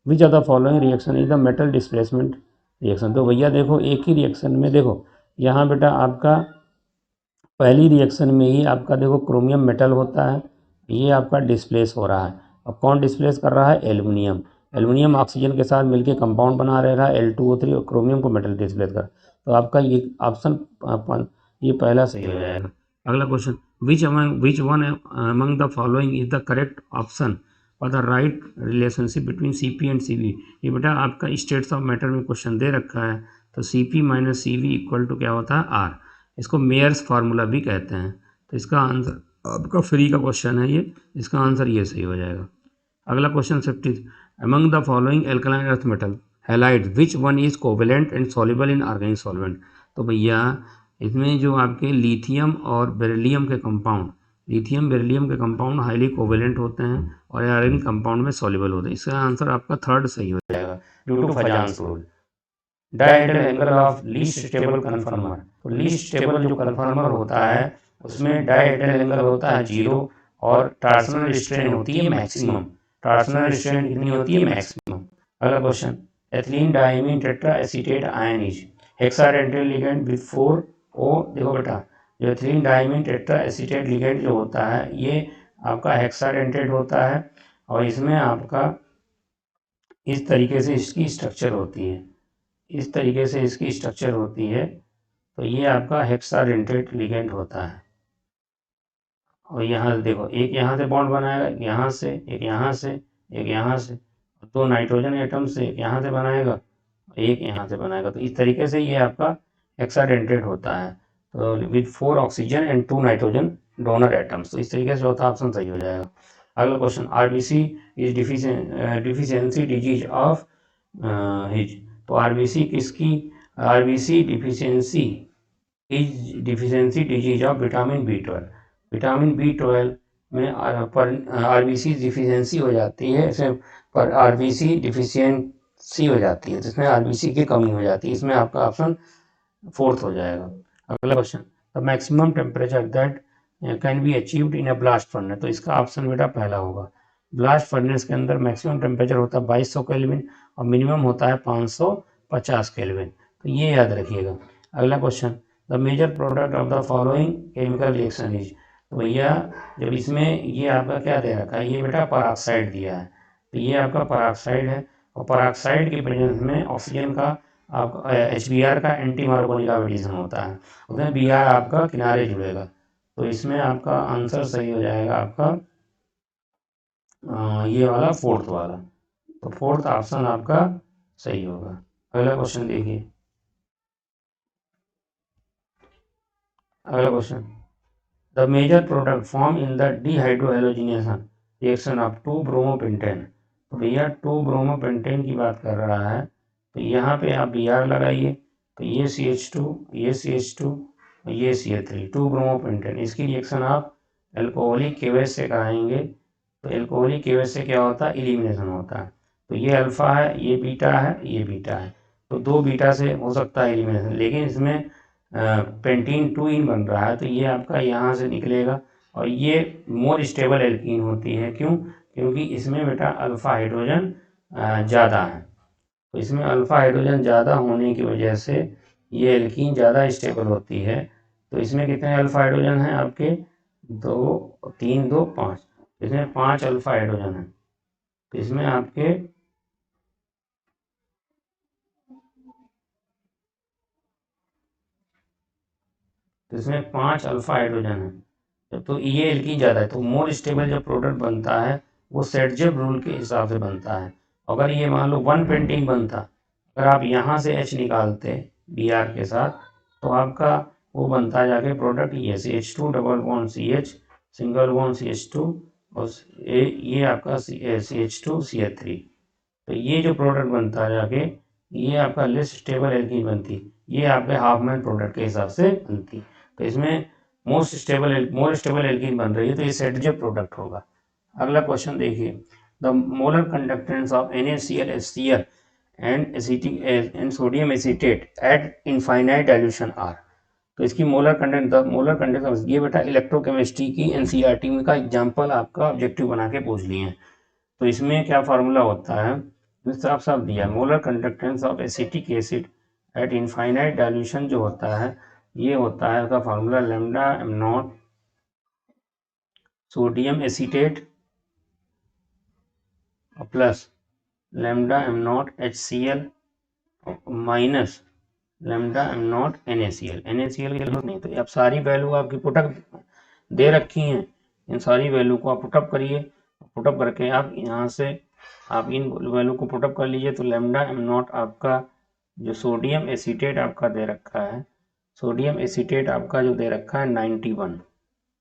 Speaker 1: Which are the following reaction is the metal displacement reaction. तो भैया देखो एक ही रिएक्शन में देखो यहाँ बेटा आपका पहली रिएक्शन में ही आपका देखो क्रोमियम मेटल होता है, ये आपका डिस्प्लेस हो रहा है। अब कौन डिस्प्लेस कर रहा है, एल्युमिनियम। एल्युमिनियम ऑक्सीजन के साथ मिलकर कंपाउंड बना रहा है L2O3 और क्रोमियम को मेटल डिस्प्लेस कर। तो आपका ये ऑप्शन ये पहला सही हो जाएगा। अगला question, which one among the following is the correct option for the right relationship between CP and CV. ये बेटा आपका स्टेट्स ऑफ मैटर में क्वेश्चन दे रखा है, तो CP minus CV equal to क्या होता है, आर। इसको मेयर्स फार्मूला भी कहते हैं। तो इसका आंसर आपका फ्री का क्वेश्चन है ये, इसका आंसर ये सही हो जाएगा। अगला question 50, among the following alkaline earth metal halide which one is covalent and soluble in organic solvent. तो भैया इसमें जो आपके लिथियम और बेरिलियम के कंपाउंड, लिथियम बेरिलियम के कंपाउंड हाईली कोवेलेंट होते हैं और ऑर्गेनिक कंपाउंड में सॉल्युबल होते हैं। इसका आंसर आपका थर्ड सही हो जाएगा, due to Fajans rule. Dihedral angle of least stable conformer, तो लीस्ट स्टेबल जो कन्फर्मर होता है उसमें डायहेड्रल एंगल होता है 0 और टॉर्सनल स्ट्रेन होती है मैक्सिमम। टॉर्सनल स्ट्रेन कितनी होती है, मैक्सिमम। अगला question, ethylene diamine tetra acetate ion is hexadentate ligand with 4 O. देखो बेटा, जो ethylene diamine tetra acetate ligand जो होता है ये आपका हेक्साडेंटेड होता है और इसमें आपका इस तरीके से इसकी स्ट्रक्चर होती है, इस तरीके से इसकी स्ट्रक्चर होती है। तो ये आपका हेक्साडेंटेड लिगेंड होता है। और यहाँ देखो, एक यहाँ से बॉन्ड बनाएगा, यहाँ से एक, यहाँ से एक, यहाँ से, दो नाइट्रोजन एटम से एक यहाँ से बनाएगा, एक यहाँ से बनाएगा। तो इस तरीके से ये आपका हेक्साडेंटेड होता है, तो with 4 oxygen and 2 nitrogen donor atoms. तो इस तरीके से चौथा ऑप्शन सही हो जाएगा। अगला question, RBC is deficiency disease of his. तो आरबीसी किसकी, RBC deficiency is deficiency disease of vitamin B12। Vitamin B12 में आरबीसी डिफिशियंसी हो जाती है, इसे पर आरबीसी डिफिशियंसी हो जाती है, जिसमें आरबीसी की कमी हो जाती है। इसमें आपका ऑप्शन फोर्थ हो जाएगा। अगला question, the maximum temperature that can be achieved in a blast furnace. तो इसका ऑप्शन बेटा पहला होगा। ब्लास्ट फर्नेस के अंदर मैक्सिमम टेम्परेचर होता है 2200 केल्विन और मिनिमम होता है 550 केल्विन, तो ये याद रखिएगा। अगला question, the major product of the following chemical reaction is. तो भैया जब इसमें ये आपका क्या दे रखा है, ये बेटा पराक्साइड दिया है, तो ये आपका पराक्साइड है और पराक्साइड के प्रेजेंस में ऑक्सीजन का आपका HBr का एंटी मार्कोनिक एडिशन होता है, उसमें Br आपका किनारे जुड़ेगा। तो इसमें आपका आंसर सही हो जाएगा आपका ये वाला फोर्थ वाला, तो फोर्थ ऑप्शन आपका सही होगा। अगला क्वेश्चन देखिए, अगला question, the major product form in the dehydrohalogenation reaction of 2 bromopentane. तो भैया 2 ब्रोमोपेंटेन की बात कर रहा है, तो यहाँ पे आप Br लगाइए, तो ये CH2, ये CH2, ये CH3, 2 ब्रोमोपेंटेन। इसकी रिएक्शन आप एल्कोहलिक केवेज से कराएंगे, तो एल्कोहलिक केवेज से क्या होता है, एलिमिनेशन होता है। तो ये अल्फा है, ये बीटा है, ये बीटा है, तो 2 बीटा से हो सकता है एलिमिनेशन, लेकिन इसमें पेंटीन 2 इन बन रहा है, तो ये आपका यहाँ से निकलेगा और ये मोर स्टेबल एल्कीन होती है। क्यों, क्योंकि इसमें बेटा अल्फा हाइड्रोजन ज़्यादा है, तो इसमें अल्फा हाइड्रोजन ज़्यादा होने की वजह से ये एल्कीन ज़्यादा स्टेबल होती है। तो इसमें कितने अल्फा हाइड्रोजन हैं आपके, 2 3 2 5, इसमें 5 अल्फा हाइड्रोजन है। तो इसमें आपके तो इसमें 5 अल्फा हाइड्रोजन है, तो ये एल्कीन ज़्यादा है, तो मोर स्टेबल जो प्रोडक्ट बनता है वो सेटजेब रूल के हिसाब से बनता है। अगर ये मान लो 1 पेंटीन बनता, अगर आप यहाँ से H निकालते Br के साथ, तो आपका वो बनता जाके प्रोडक्ट ये CH2 double bond CH single bond CH2 और ये आपका CH2 CH3। तो ये जो प्रोडक्ट बनता जाके ये आपका लेस स्टेबल एल्कीन बनती, ये आपके हाफमैन प्रोडक्ट के हिसाब से बनती। तो इसमें मोर स्टेबल एल्कीन बन रही है, तो ये सेटजेब प्रोडक्ट होगा। अगला क्वेश्चन देखिए, the molar conductance of NaCl HCl and acetic and sodium acetate at infinite dilution are. तो इसकी मोलर कंडक्टेंस ये बेटा इलेक्ट्रोकेमिस्ट्री की NCERT में का एग्जाम्पल आपका ऑब्जेक्टिव बना के पूछ लिए हैं। तो इसमें क्या फार्मूला होता है, साफ साफ दिया, molar conductance of acetic acid eight infinite dilution जो होता है ये होता है उसका formula lambda M not sodium acetate plus lambda M not HCl minus lambda M not NaCl की जरूरत नहीं। तो अब सारी वैल्यू आपकी पुटअप दे रखी हैं, इन सारी वैल्यू को आप पुटअप करिए। पुटअप करके आप यहाँ से आप इन वैल्यू को पुटअप कर लीजिए। तो लैम्डा एम नॉट आपका जो सोडियम एसीटेट आपका दे रखा है, सोडियम एसीटेट आपका जो दे रखा है 91,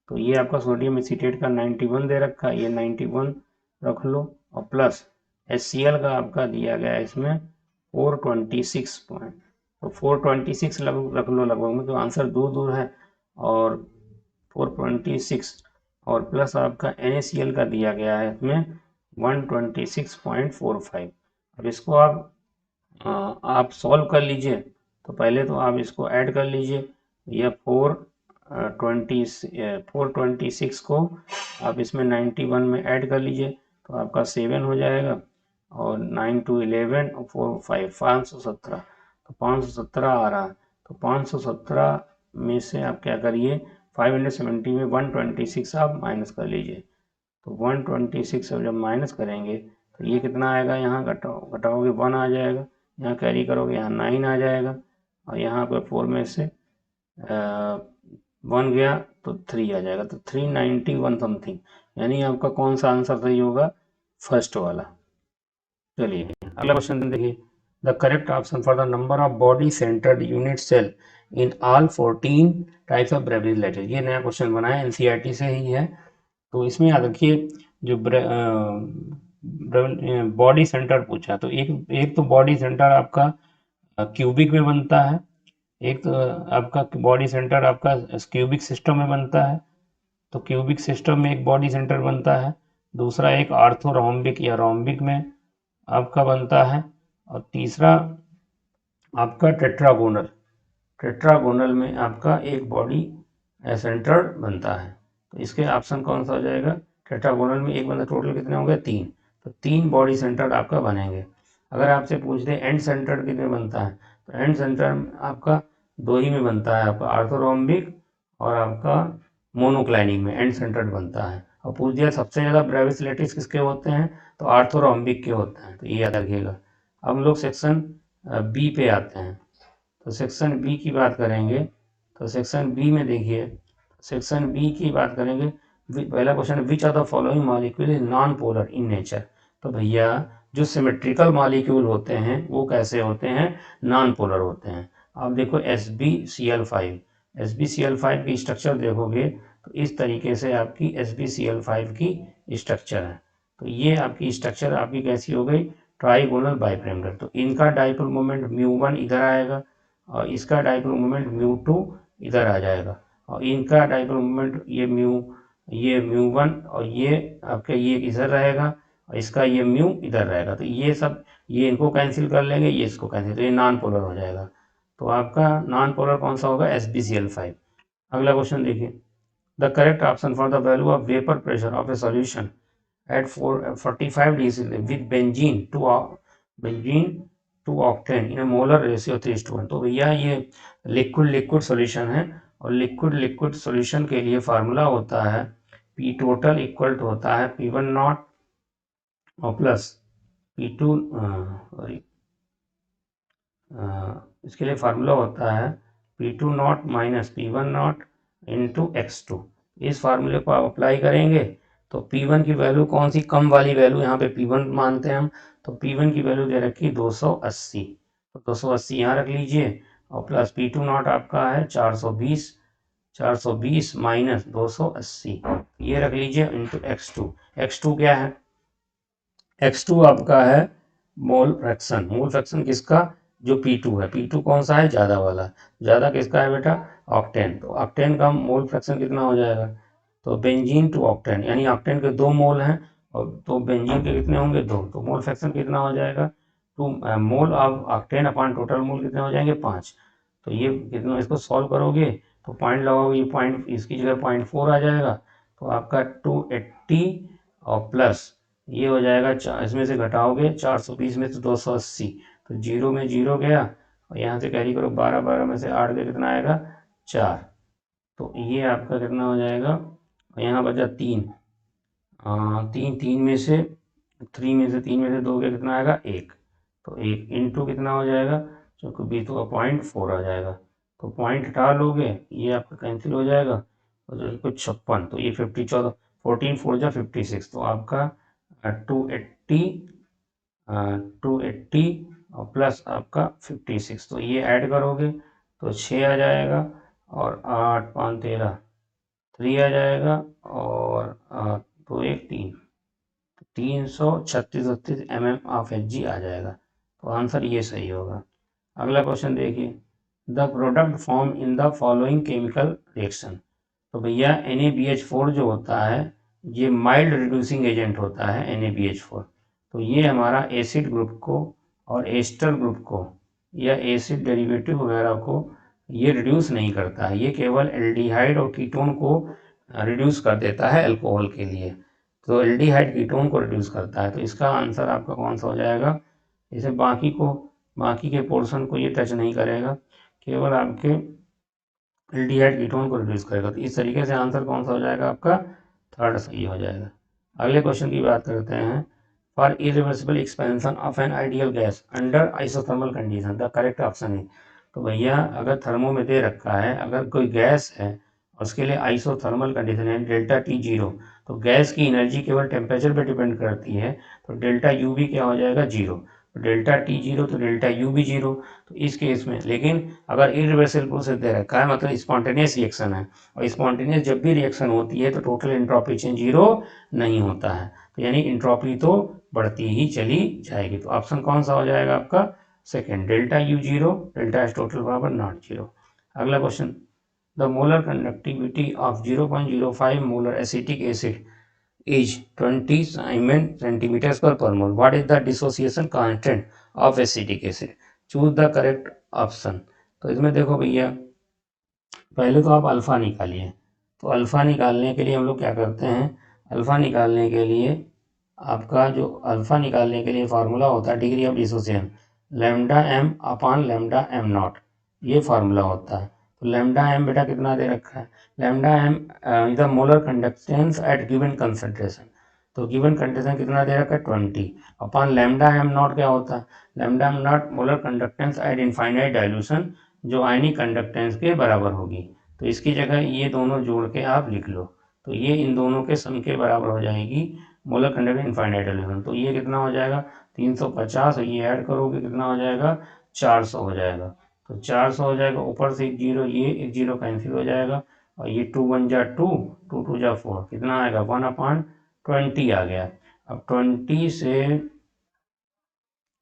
Speaker 1: तो ये आपका सोडियम एसीटेट का 91 दे रखा है, ये 91 रख लो। और प्लस HCl का आपका दिया गया है इसमें 426 पॉइंट, तो 426 रख लो लगभग में, तो आंसर दूर दूर है। और 426 और प्लस आपका NaCl का दिया गया है इसमें 126.45। अब इसको आप सॉल्व कर लीजिए। तो पहले तो आप इसको ऐड कर लीजिए, यह 426 को आप इसमें 91 में ऐड कर लीजिए, तो आपका 7 हो जाएगा। और 9 2 11 और 4 5 517, तो 517 आ रहा है। तो 517 में से आप क्या करिए, 570 में 126 आप माइनस कर लीजिए। तो 126 अब जब माइनस करेंगे तो ये कितना आएगा, यहाँ घटाओगे 1 आ जाएगा, यहाँ कैरी करोगे यहाँ 9 आ जाएगा, और यहाँ पर 4 में से 1 गया तो 3 आ जाएगा, तो 391 समथिंग। यानी आपका कौन सा आंसर सही होगा, फर्स्ट वाला। चलिए अगला क्वेश्चन देखिए, the correct option for the number of body centred unit cell in all 14 types of Bravais lattices. ये नया क्वेश्चन बना है, NCERT से ही है। तो इसमें याद रखिए, जो बॉडी सेंटर पूछा, तो एक तो बॉडी सेंटर आपका क्यूबिक में बनता है, एक तो आपका बॉडी सेंटर आपका क्यूबिक सिस्टम में बनता है। तो क्यूबिक सिस्टम में एक बॉडी सेंटर बनता है, दूसरा एक आर्थोरोम्बिक या रोम्बिक में आपका बनता है, और तीसरा आपका टेट्रागोनल में आपका एक बॉडी सेंटर बनता है। तो इसके ऑप्शन कौन सा हो जाएगा, टेट्रागोनल में एक बनता, टोटल कितने होंगे 3, तो 3 बॉडी सेंटर आपका बनेंगे। अगर आपसे पूछ दे एंड सेंटर कितने बनता है, तो एंड सेंटर आपका 2 ही में बनता है, आपका आर्थोरोम्बिक और आपका मोनोक्लाइनिक में एंड सेंटर बनता है। और पूछ दिया सबसे ज़्यादा ब्रेविस लेटिस किसके होते हैं, तो आर्थोरोम्बिक के होते हैं, तो ये याद रखिएगा। अब हम लोग सेक्शन बी पे आते हैं। तो सेक्शन बी की बात करेंगे, तो सेक्शन बी में देखिए, सेक्शन बी की बात करेंगे। पहला question, which of the following molecule is non polar in nature. तो भैया जो सिमेट्रिकल मॉलिक्यूल होते हैं वो कैसे होते हैं, नॉन पोलर होते हैं। आप देखो SbCl5, SbCl5 की स्ट्रक्चर देखोगे तो इस तरीके से आपकी SbCl5 की स्ट्रक्चर है। तो ये आपकी स्ट्रक्चर आपकी कैसी हो गई, ट्राइगोनल बाइपिरामिडल। तो इनका डाइपोल मोमेंट μ1 इधर आएगा, और इसका डाइपोल मोमेंट μ2 इधर आ जाएगा, और इनका डाइपोल मोमेंट ये μ1 और ये आपका ये इधर रहेगा, और इसका ये म्यू इधर रहेगा। तो ये सब ये इनको कैंसिल कर लेंगे, ये इसको कैंसिल, तो ये नॉन पोलर हो जाएगा। तो आपका नॉन पोलर कौन सा होगा, SbCl5। अगला क्वेश्चन देखिए, the correct option for the value of vapour pressure of A solution at 45 degrees with benzene to octane in a molar ratio 3:1। तो भैया ये लिक्विड सॉल्यूशन है, और लिक्विड सॉल्यूशन के लिए फार्मूला होता है P टोटल इक्वल टू होता है P1 नॉट और प्लस P2 सॉरी इसके लिए फार्मूला होता है P2 not minus P1 not into x2। इस फार्मूले को आप अप्लाई करेंगे तो P1 की वैल्यू कौन सी, कम वाली वैल्यू यहाँ पे P1 मानते हैं हम, तो P1 की वैल्यू दे रखी 280, तो 280 यहाँ रख लीजिए, और प्लस P2 नॉट आपका है 420 माइनस 280 ये रख लीजिए इंटू x2 क्या है, x2 आपका है मोल फ्रैक्शन किसका, जो P2 है, P2 कौन सा है, ज़्यादा वाला, ज़्यादा किसका है बेटा, ऑक्टेन। तो ऑक्टेन का मोल फ्रैक्शन कितना हो जाएगा, तो बेंजीन टू ऑक्टेन, यानी ऑक्टेन के 2 मोल हैं, और तो बेंजीन के कितने होंगे 2, तो मोल फ्रैक्शन कितना हो जाएगा, 2 mole of octane upon total mole कितने हो जाएंगे 5। तो ये कितना, इसको सॉल्व करोगे तो पॉइंट लगाओगे, ये पॉइंट इसकी जगह 0.4 आ जाएगा, तो आपका 280 और प्लस ये हो जाएगा, इसमें से घटाओगे 420 में से 280, तो 0 में 0 गया, और यहाँ से कैरी करो 12 में से 8 गया, कितना आएगा 4। तो ये आपका कितना हो जाएगा, यहाँ बचा 3 में से 3 में से 2 गया, कितना आएगा 1, तो 1 इंटू कितना हो जाएगा जो कि B2.4 आ जाएगा। तो पॉइंट हटा लोगे, ये आपका कैंसिल हो जाएगा, और जो कुछ 56, तो ये 50 14 14 4 जा 56, तो आपका 280 और प्लस आपका 56, तो ये ऐड करोगे तो 6 आ जाएगा, और 8 5 13 3 आ जाएगा, और 2 1 3, 336 mm ऑफ Hg आ जाएगा। तो आंसर ये सही होगा। अगला क्वेश्चन देखिए, the product form in the following chemical reaction. तो भैया NaBH4 जो होता है ये माइल्ड रिड्यूसिंग एजेंट होता है NaBH4। तो ये हमारा एसिड ग्रुप को और एस्टर ग्रुप को या एसिड डेरिवेटिव वगैरह को ये रिड्यूस नहीं करता है, ये केवल एल्डिहाइड और कीटोन को रिड्यूस कर देता है अल्कोहल के लिए। तो एल्डिहाइड कीटोन को रिड्यूस करता है, तो इसका आंसर आपका कौन सा हो जाएगा। इसे बाकी के पोर्शन को ये टच नहीं करेगा, केवल आपके एल्डिहाइड कीटोन को रिड्यूस करेगा। तो इस तरीके से आंसर कौन सा हो जाएगा आपका, थर्ड सही हो जाएगा। अगले क्वेश्चन की बात करते हैं, for irreversible expansion of an ideal gas under isothermal condition the correct option है। तो भैया अगर थर्मो में दे रखा है, अगर कोई गैस है और उसके लिए आइसोथर्मल कंडीशन है डेल्टा टी जीरो, तो गैस की एनर्जी केवल टेम्परेचर पर डिपेंड करती है, तो डेल्टा यू भी क्या हो जाएगा, जीरो। तो डेल्टा टी जीरो तो डेल्टा यू भी जीरो। तो इस केस में, लेकिन अगर इरिवर्सिबल प्रोसेस दे रखा है मतलब स्पॉन्टेनियस रिएक्शन है, और स्पॉन्टेनियस जब भी रिएक्शन होती है तो टोटल एंट्रोपी चेंज जीरो नहीं होता है, तो यानी एंट्रोपी तो बढ़ती ही चली जाएगी। तो ऑप्शन कौन सा हो जाएगा आपका, second, delta U zero, delta S total power not zero. अगला question, the molar conductivity of 0.05 molar acetic acid is 20 centimeters per mole. What is the dissociation constant of acetic acid? Choose the correct option. तो इसमें देखो भैया, पहले तो आप alpha निकालिए। तो अल्फ़ा निकालने के लिए हम लोग क्या करते हैं, अल्फ़ा निकालने के लिए आपका जो अल्फ़ा निकालने के लिए फार्मूला होता है degree of dissociation, lambda M upon lambda M not, ये फार्मूला होता है। तो लैम्डा एम बेटा कितना दे रखा है, lambda M is the molar conductance at given concentration. तो गिवन कंडीशन कितना दे रखा है, 20, अपॉन लैम्डा एम नॉट क्या होता है, lambda M not molar conductance eight infinite dilution, जो आयनिक कंडक्टेंस के बराबर होगी। तो इसकी जगह ये दोनों जोड़ के आप लिख लो, तो ये इन दोनों के सम के बराबर हो जाएगी मोलर कंडक्टेंस इनफाइनाइट डाइल्यूशन। तो ये कितना हो जाएगा 350, और ये ऐड करोगे कितना हो जाएगा 400 हो जाएगा। तो 400 हो जाएगा, ऊपर से एक जीरो, ये एक जीरो कैंसिल हो जाएगा, और ये 2 1 जा 2, 2 2 जा 4, कितना आएगा 1/20 आ गया। अब 20 से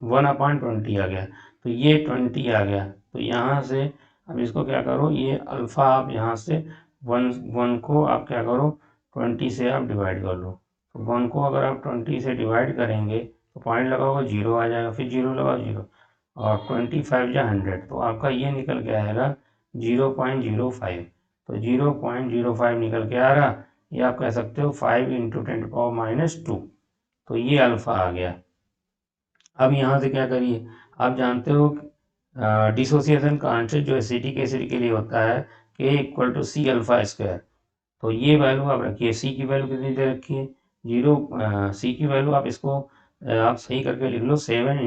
Speaker 1: 1/20 आ गया, तो ये 20 आ गया। तो यहाँ से अब इसको क्या करो, ये अल्फ़ा आप यहाँ से 1 को आप क्या करो 20 से आप डिवाइड कर लो। तो 1 को अगर आप 20 से डिवाइड करेंगे तो पॉइंट लगाओगे जीरो आ जाएगा, फिर जीरो लगाओ जीरो, और 25 या 100, तो आपका ये निकल के आएगा 0.05। तो 0.05 निकल के आ रहा, ये आप कह सकते हो 5 × 10⁻²। तो ये अल्फ़ा आ गया। अब यहाँ से क्या करिए, आप जानते हो डिसोसिएशन कांस्टेंट जो एसिटिक एसिड के लिए होता है K = C∝²। तो ये वैल्यू आप रखिए, सी की वैल्यू कितनी दे रखी है, जीरो। सी की वैल्यू आप इसको आप सही करके लिख लो, 7 ×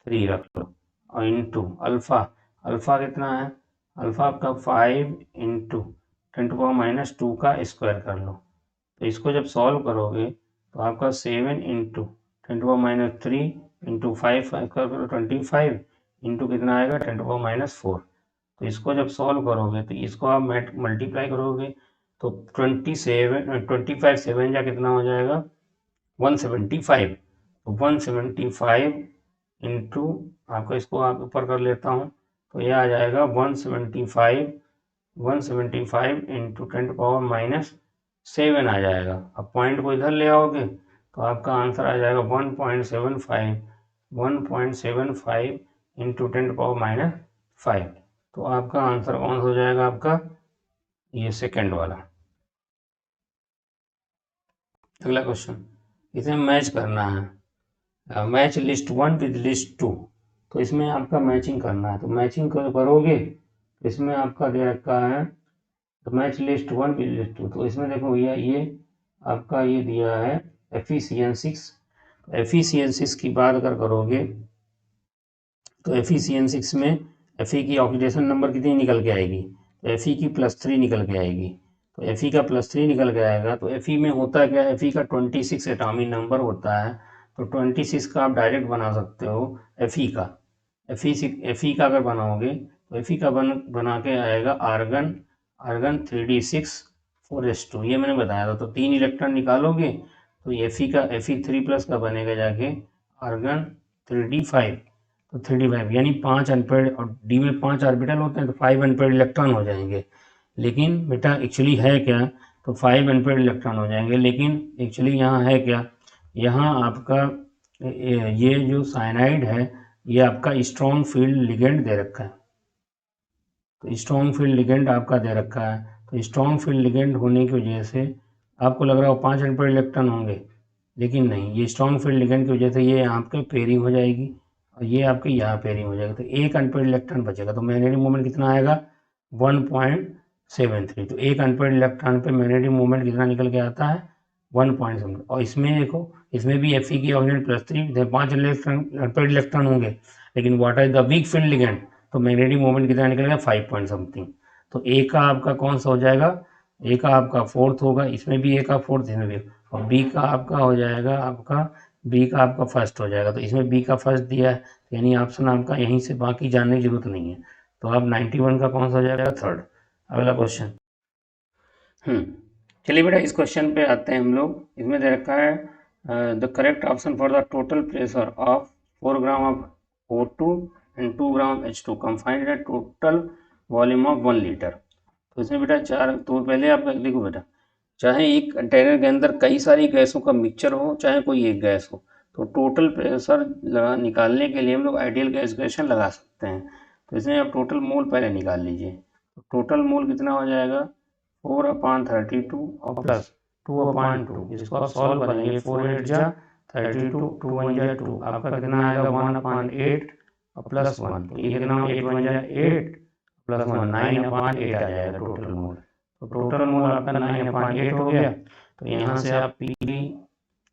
Speaker 1: 10⁻³ रख लो, और इंटू अल्फ़ा, अल्फ़ा कितना है, अल्फ़ा आपका 5 × 10⁻² का स्क्वायर कर लो। तो इसको जब सॉल्व करोगे तो आपका 7 × 10⁻³ इंटू 5 करो 25, इंटू कितना आएगा 10⁻⁴। तो इसको जब सॉल्व करोगे तो इसको आप मल्टीप्लाई करोगे, तो 25 7 जा कितना हो जाएगा 175। तो 175 इंटू आपका, इसको आप ऊपर कर लेता हूँ, तो यह आ जाएगा 175 इंटू 10⁻⁷ आ जाएगा। अब पॉइंट को इधर ले आओगे तो आपका आंसर आ जाएगा 1.75 इंटू 10⁻⁵। तो आपका आंसर कौन हो जाएगा, आपका ये सेकंड वाला। अगला क्वेश्चन, इसे मैच करना है, मैच लिस्ट 1 विद लिस्ट 2। तो इसमें आपका मैचिंग करना है, तो मैचिंग करोगे तो इसमें आपका दे रखा है, तो मैच लिस्ट 1 विद लिस्ट 2। तो इसमें देखो भैया, ये आपका ये दिया है Fe CN6। Fe CN6 की बात अगर करोगे तो FeCN6 में Fe की ऑक्सीडेशन नंबर कितनी निकल के आएगी, तो Fe की +3 निकल के आएगी। तो Fe का +3 निकल के आएगा तो Fe में होता क्या है, Fe का 26 एटॉमिक नंबर होता है। तो 26 का आप डायरेक्ट बना सकते हो Fe का। Fe का अगर बनाओगे तो Fe का बना के आएगा आर्गन 3d6 4s2, ये मैंने बताया था। तो 3 इलेक्ट्रॉन निकालोगे तो Fe3+ का बनेगा जाके आर्गन 3d5। तो 3d5 यानी 5 अनपेयर्ड, और डी में 5 ऑर्बिटल होते हैं तो 5 अनपेयर्ड इलेक्ट्रॉन हो जाएंगे। लेकिन बेटा एक्चुअली है क्या, तो 5 अनपेयर्ड इलेक्ट्रॉन हो जाएंगे, लेकिन एक्चुअली यहाँ है क्या, यहाँ आपका ये जो साइनाइड है ये आपका स्ट्रॉन्ग फील्ड लिगेंड दे रखा है। तो स्ट्रॉन्ग फील्ड लिगेंड आपका दे रखा है। तो स्ट्रॉन्ग फील्ड लिगेंड होने की वजह से आपको लग रहा हो 5 अनपेयर्ड इलेक्ट्रॉन होंगे, लेकिन नहीं, ये स्ट्रॉन्ग फील्ड लिगेंड की वजह से ये यहाँ पे पेयरिंग हो जाएगी और ये आपके यहाँ पेयरिंग हो जाएगा। तो एक अनपेयर्ड इलेक्ट्रॉन बचेगा। तो मैग्नेटिक मोमेंट कितना आएगा, 1.73। तो एक अनपेयर्ड इलेक्ट्रॉन पे मैग्नेटिक मोमेंट कितना निकल के आता है, 1.7। और इसमें देखो, इसमें भी Fe की ऑक्सीजन +3, 5 अनपेयर्ड इलेक्ट्रॉन होंगे, लेकिन what is the weak field ligand, तो मैग्नेटिक मोमेंट कितना निकलेगा, 5 पॉइंट समथिंग। तो ए का आपका कौन सा हो जाएगा, ए का आपका 4th होगा, इसमें भी ए का 4th, इसमें भी, और बी का आपका हो जाएगा, बी का आपका 1st हो जाएगा। तो इसमें बी का 1st दिया है, यानी ऑप्शन आपका यहीं से, बाकी जानने की जरूरत नहीं है। तो अब 91 का कौन सा हो जाएगा, 3rd। अगला क्वेश्चन। चलिए बेटा इस क्वेश्चन पे आते हैं हम लोग। इसमें दे रखा है the correct option for the total pressure of 4 gram of O2 and 2 gram H2 confined at total volume of 1 litre. तो इसमें बेटा तो पहले आप देखो बेटा, चाहे एक कंटेनर के अंदर कई सारी गैसों का मिक्सचर हो, चाहे कोई एक गैस हो, तो टोटल प्रेशर निकालने के लिए हम लोग आइडियल गैस इक्वेशन लगा सकते हैं। तो इसमें आप टोटल मोल पहले निकाल लीजिए। तो टोटल मोल कितना हो जाएगा, 4/32 और प्लस 2/2। इसको आप सॉल्व करेंगे, 4 8 जा 32, 2 1 जा 2, आपका कितना आएगा 1/8 और प्लस 1। तो ये कितना, 8 1 जा 8 प्लस 1 9/8 आ जाएगा टोटल मोल। तो टोटल मोल आपका 9/8 हो गया। तो यहाँ से आप पी,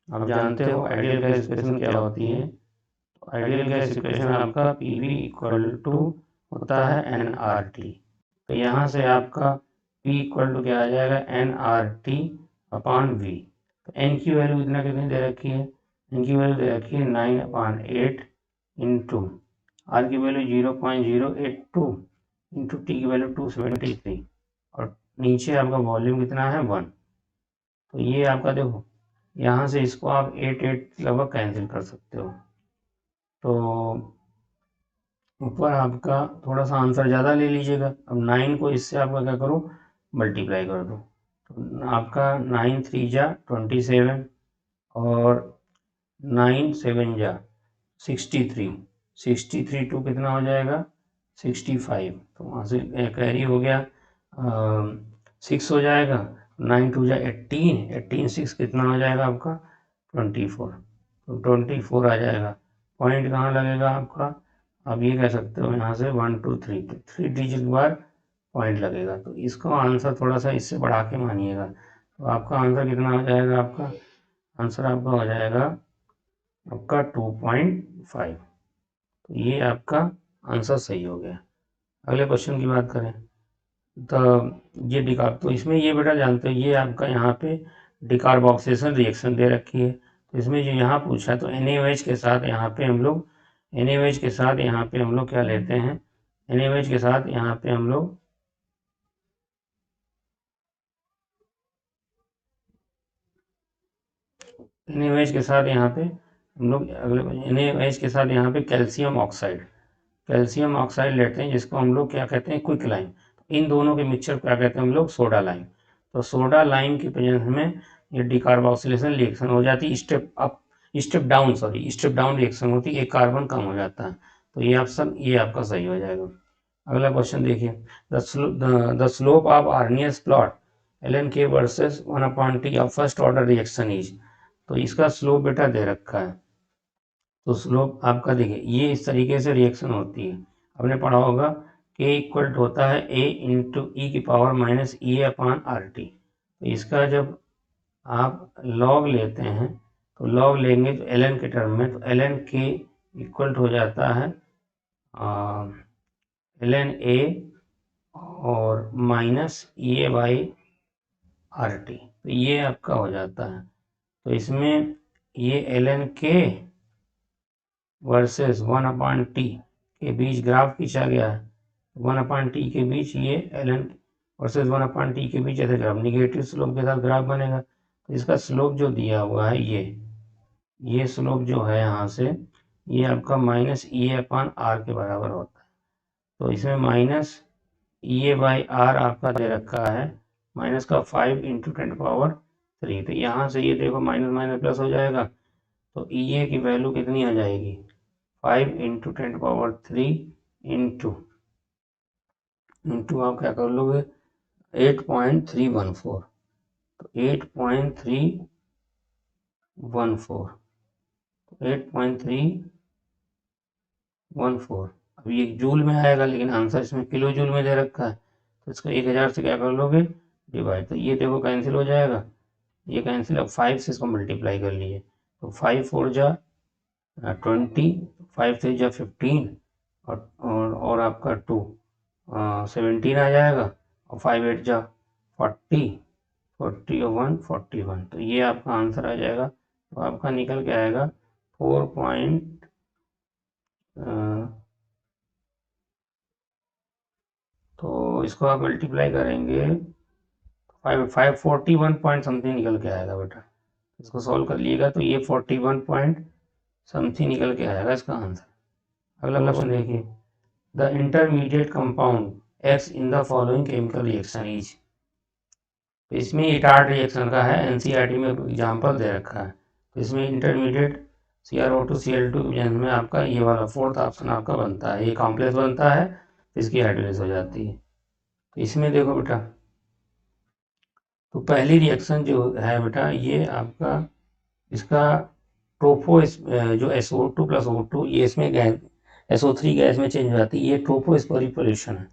Speaker 1: आप जानते हो आइडियल गैस इक्वेशन क्या होती है। आइडियल गैस इक्वेशन आपका PV इक्वल टू होता है nRT। तो यहाँ से आपका P इक्वल टू क्या आ जाएगा, nRT/V। तो n की वैल्यू इतना कितनी दे रखी है, n की वैल्यू दे रखी है 9/8 इंटू R की वैल्यू 0.082 इंटू T की वैल्यू 273 और नीचे आपका वॉल्यूम कितना है 1। तो ये आपका देखो, यहाँ से इसको आप 8 लगभग कैंसिल कर सकते हो। तो ऊपर आपका थोड़ा सा आंसर ज़्यादा ले लीजिएगा। अब 9 को इससे आपका क्या करो, मल्टीप्लाई कर दो। तो आपका 9 3 जा 27 और 9 7 जा 63, 63 2 कितना हो जाएगा 65। तो वहाँ से कैरी हो गया 6 हो जाएगा, 9 2 जा 18, 18 6 कितना हो जाएगा आपका 24। तो 24 आ जाएगा। पॉइंट कहाँ लगेगा आपका, आप ये कह सकते हो यहाँ से 1 2 3, तो 3 डिजिट के बाद पॉइंट लगेगा। तो इसको आंसर थोड़ा सा इससे बढ़ा के मानिएगा। तो आपका आंसर कितना हो जाएगा, आपका आंसर आपका हो जाएगा आपका 2.5। तो ये आपका आंसर सही हो गया। अगले क्वेश्चन की बात करें तो ये तो इसमें ये बेटा जानते हो, ये आपका यहाँ पे डिकार्बोक्सिलेशन रिएक्शन दे रखी है। तो इसमें जो यहाँ पूछा, तो NaOH के साथ यहाँ पे हम लोग NaOH के साथ यहाँ पे हम लोग क्या लेते हैं, NaOH के साथ यहाँ पे हम लोग NaOH के साथ यहाँ पे हम लोग अगले NaOH के साथ यहाँ पे कैल्शियम ऑक्साइड लेते हैं, जिसको हम लोग क्या कहते हैं, क्विक लाइम। इन दोनों के मिक्सचर क्या कहते हैं हम लोग, सोडा लाइम। तो सोडा लाइम की प्रेजेंस में ये डिकार्बोक्सिलेशन रिएक्शन हो जाती है, स्टेप डाउन रिएक्शन होती है, एक कार्बन कम हो जाता है। तो ये ऑप्शन ये आपका सही हो जाएगा। अगला क्वेश्चन देखिए, the slope of Arrhenius plot ln k versus 1/t of first order reaction is. तो इसका स्लोप बेटा दे रखा है। तो स्लोप आपका देखिए, ये इस तरीके से रिएक्शन होती है, आपने पढ़ा होगा k इक्वल होता है a इंटू e⁻⁻ तो इसका जब आप लॉग लेते हैं, तो लॉग लेंगे तो ln के टर्म में, तो ln k इक्वल हो जाता है ln A और माइनस EA/RT, तो ये आपका हो जाता है। तो इसमें ये ln K वर्सेस 1/T के बीच ग्राफ खींचा गया है। 1/T के बीच ये ln वर्सेस 1/T के बीच ऐसे ग्राफ, निगेटिव स्लोप के साथ ग्राफ बनेगा। तो इसका स्लोप जो दिया हुआ है ये स्लोप जो है यहाँ से ये आपका माइनस EA/R के बराबर होता है। तो इसमें माइनस EA/R आपका दे रखा है माइनस का 5 × 10⁻3। तो यहाँ से ये देखो माइनस माइनस प्लस हो जाएगा, तो EA की वैल्यू कितनी आ जाएगी 5 × 10⁻3 इंटू आप क्या कर लोगे 8.314, तो 8.314 अब ये जूल में आएगा, लेकिन आंसर इसमें किलो जूल में दे रखा है, तो इसको 1000 से क्या कर लोगे डिवाइड, तो ये देखो कैंसिल हो जाएगा, ये कैंसिल। अब 5 से इसको मल्टीप्लाई कर लिए, तो 5 4 जा 20, 5 3 जा 15 और आपका 2 17 आ जाएगा, और 5 8 जा 40 41 41, तो ये आपका आंसर आ जाएगा। तो आपका निकल के आएगा 4. तो इसको आप मल्टीप्लाई करेंगे 541 पॉइंट समथिंग निकल के आएगा बेटा। इसको सॉल्व कर लिएगा तो ये 41 पॉइंट समथिंग निकल के आएगा इसका आंसर। अगला क्वेश्चन देखिए, the intermediate compound x in the following chemical reaction is. तो इसमें इटार्ड रिएक्शन का है, एनसीईआरटी में एग्जाम्पल दे रखा है। तो इसमें इंटरमीडिएट CrO2 Cl2 में आपका ये वाला फोर्थ ऑप्शन आपका बनता है, ये कॉम्प्लेक्स बनता है, इसकी हाइड्रोलाइज हो जाती है। तो इसमें देखो बेटा, तो पहली रिएक्शन जो है बेटा ये आपका इसका ट्रोफो जो SO2 + O2 ये इसमें गैस SO3 गैस में चेंज हो जाती है, ये ट्रोफोस्फोरिपोलेशन है।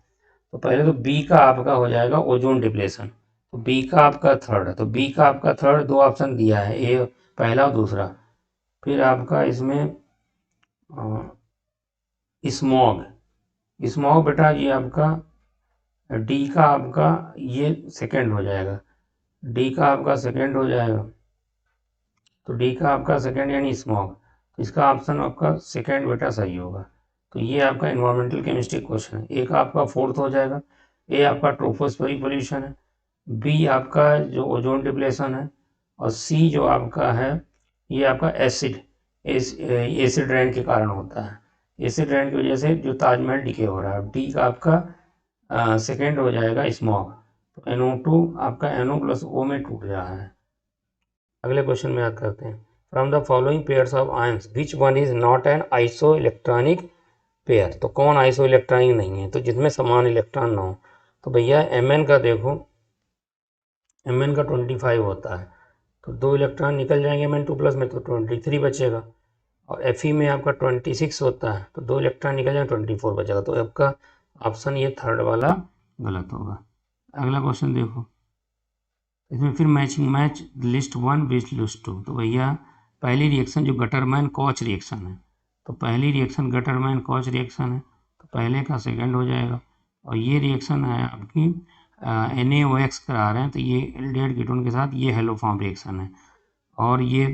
Speaker 1: तो पहले तो बी का आपका हो जाएगा ओजोन डिप्लेशन, तो बी का आपका थर्ड है, तो बी का आपका थर्ड दो ऑप्शन दिया है, ए पहला और दूसरा। फिर आपका इसमें स्मॉग बेटा ये आपका डी का आपका ये सेकंड हो जाएगा, डी का आपका सेकंड हो जाएगा, तो डी का आपका सेकंड यानी स्मॉग, तो इसका ऑप्शन आपका सेकंड बेटा सही होगा। तो ये आपका इन्वायरमेंटल केमिस्ट्री क्वेश्चन है। एक आपका फोर्थ हो जाएगा, ए आपका ट्रोपोस्फेरिपोल्यूशन है, बी आपका जो ओजोन डिप्लेशन है, और सी जो आपका है ये आपका एसिड रेन के कारण होता है, एसिड रेन की वजह से जो ताजमहल डिके हो रहा है। डी का आपका सेकेंड हो जाएगा स्मॉग, तो NO2 आपका NO + O में टूट रहा है। अगले क्वेश्चन में याद करते हैं, from the following pairs of ions which one is not an iso electronic pair. तो कौन आइसो इलेक्ट्रॉनिक नहीं है, तो जिसमें समान इलेक्ट्रॉन ना हो। तो भैया Mn का देखो, Mn का 25 होता है, तो 2 इलेक्ट्रॉन निकल जाएंगे Mn2+ में, तो 23 बचेगा। और Fe में आपका 26 होता है, तो 2 इलेक्ट्रॉन निकल जाएंगे 24 बचेगा। तो आपका ऑप्शन ये थर्ड वाला गलत होगा। अगला क्वेश्चन देखो, इसमें फिर मैच लिस्ट 1 विथ लिस्ट 2। तो भैया पहली रिएक्शन जो गटरमैन कॉच रिएक्शन है, तो पहली रिएक्शन गटरमैन कॉच रिएक्शन है, तो पहले का सेकंड हो जाएगा। और ये रिएक्शन है आपकी NaOH करा रहे हैं, तो ये एल्डिहाइड कीटोन के साथ ये हेलोफॉर्म रिएक्शन है। और ये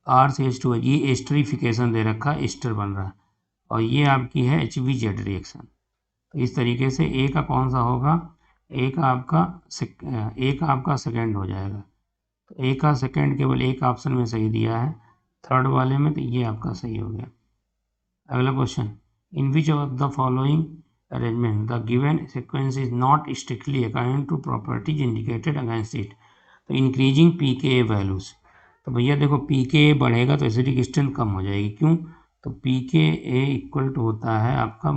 Speaker 1: R-CH2 है, ये एस्टरिफिकेशन दे रखा है, एस्टर बन रहा है। और ये आपकी है HVZ रिएक्शन। तो इस तरीके से ए का कौन सा होगा, ए का आपका सेकंड हो जाएगा। तो ए का सेकंड केवल एक ऑप्शन में सही दिया है, थर्ड वाले में, तो ये आपका सही हो गया। अगला question, in which of the following arrangement the given sequence is not strictly according to properties indicated against it. तो इंक्रीजिंग pKa वैल्यूज, तो भैया देखो pKa बढ़ेगा तो एसिडिक स्ट्रेंथ कम हो जाएगी, क्यों, तो pKa इक्वल टू होता है आपका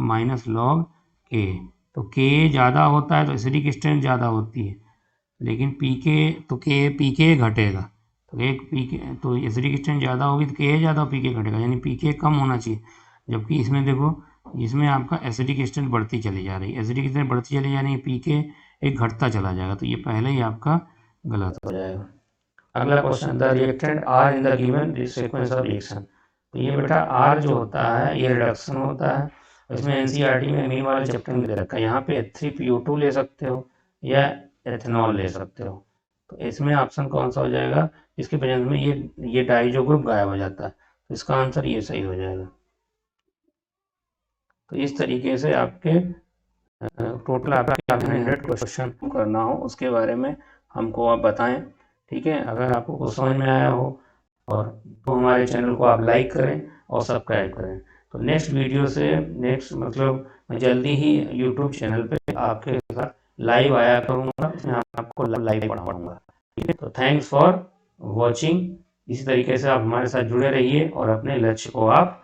Speaker 1: -log Ka। तो Ka ज़्यादा होता है तो एसिडिक स्ट्रेंथ ज़्यादा होती है, लेकिन pKa घटेगा, तो एसिडिक स्ट्रेंथ ज़्यादा होगी तो Ka ज़्यादा और pKa घटेगा, यानी pKa कम होना चाहिए। जबकि इसमें देखो, इसमें आपका एसिडिक स्ट्रेंथ बढ़ती चली जा रही है, एसिडिक स्ट्रेंथ बढ़ती चली जा रही है, pKa एक घटता चला जाएगा, तो ये पहले ही आपका गलत हो जाएगा। अगला question, the reactant are in the given sequence of reaction. तो ये बेटा आर जो होता है ये रिडक्शन होता है। इसमें एनसीईआरटी में मीन वाले चैप्टर में दे रखा है, यहाँ पे H3PO2 ले सकते हो या एथेनॉल ले सकते हो। तो इसमें ऑप्शन कौन सा हो जाएगा, इसके प्रेजेंस में ये डाइजो ग्रुप गायब हो जाता है, तो इसका आंसर ये सही हो जाएगा। तो इस तरीके से आपके टोटल आपके 100 क्वेश्चन करना हो उसके बारे में हमको आप बताएं, ठीक है। अगर आपको कुछ समझ में आया हो और तो हमारे चैनल को आप लाइक करें और सब्सक्राइब करें। तो नेक्स्ट वीडियो से मतलब मैं जल्दी ही यूट्यूब चैनल पे आपके साथ लाइव आया करूँगा, मैं आपको लाइव पढ़ाऊँगा, ठीक है। तो थैंक्स फॉर वॉचिंग। इसी तरीके से आप हमारे साथ जुड़े रहिए और अपने लक्ष्य को आप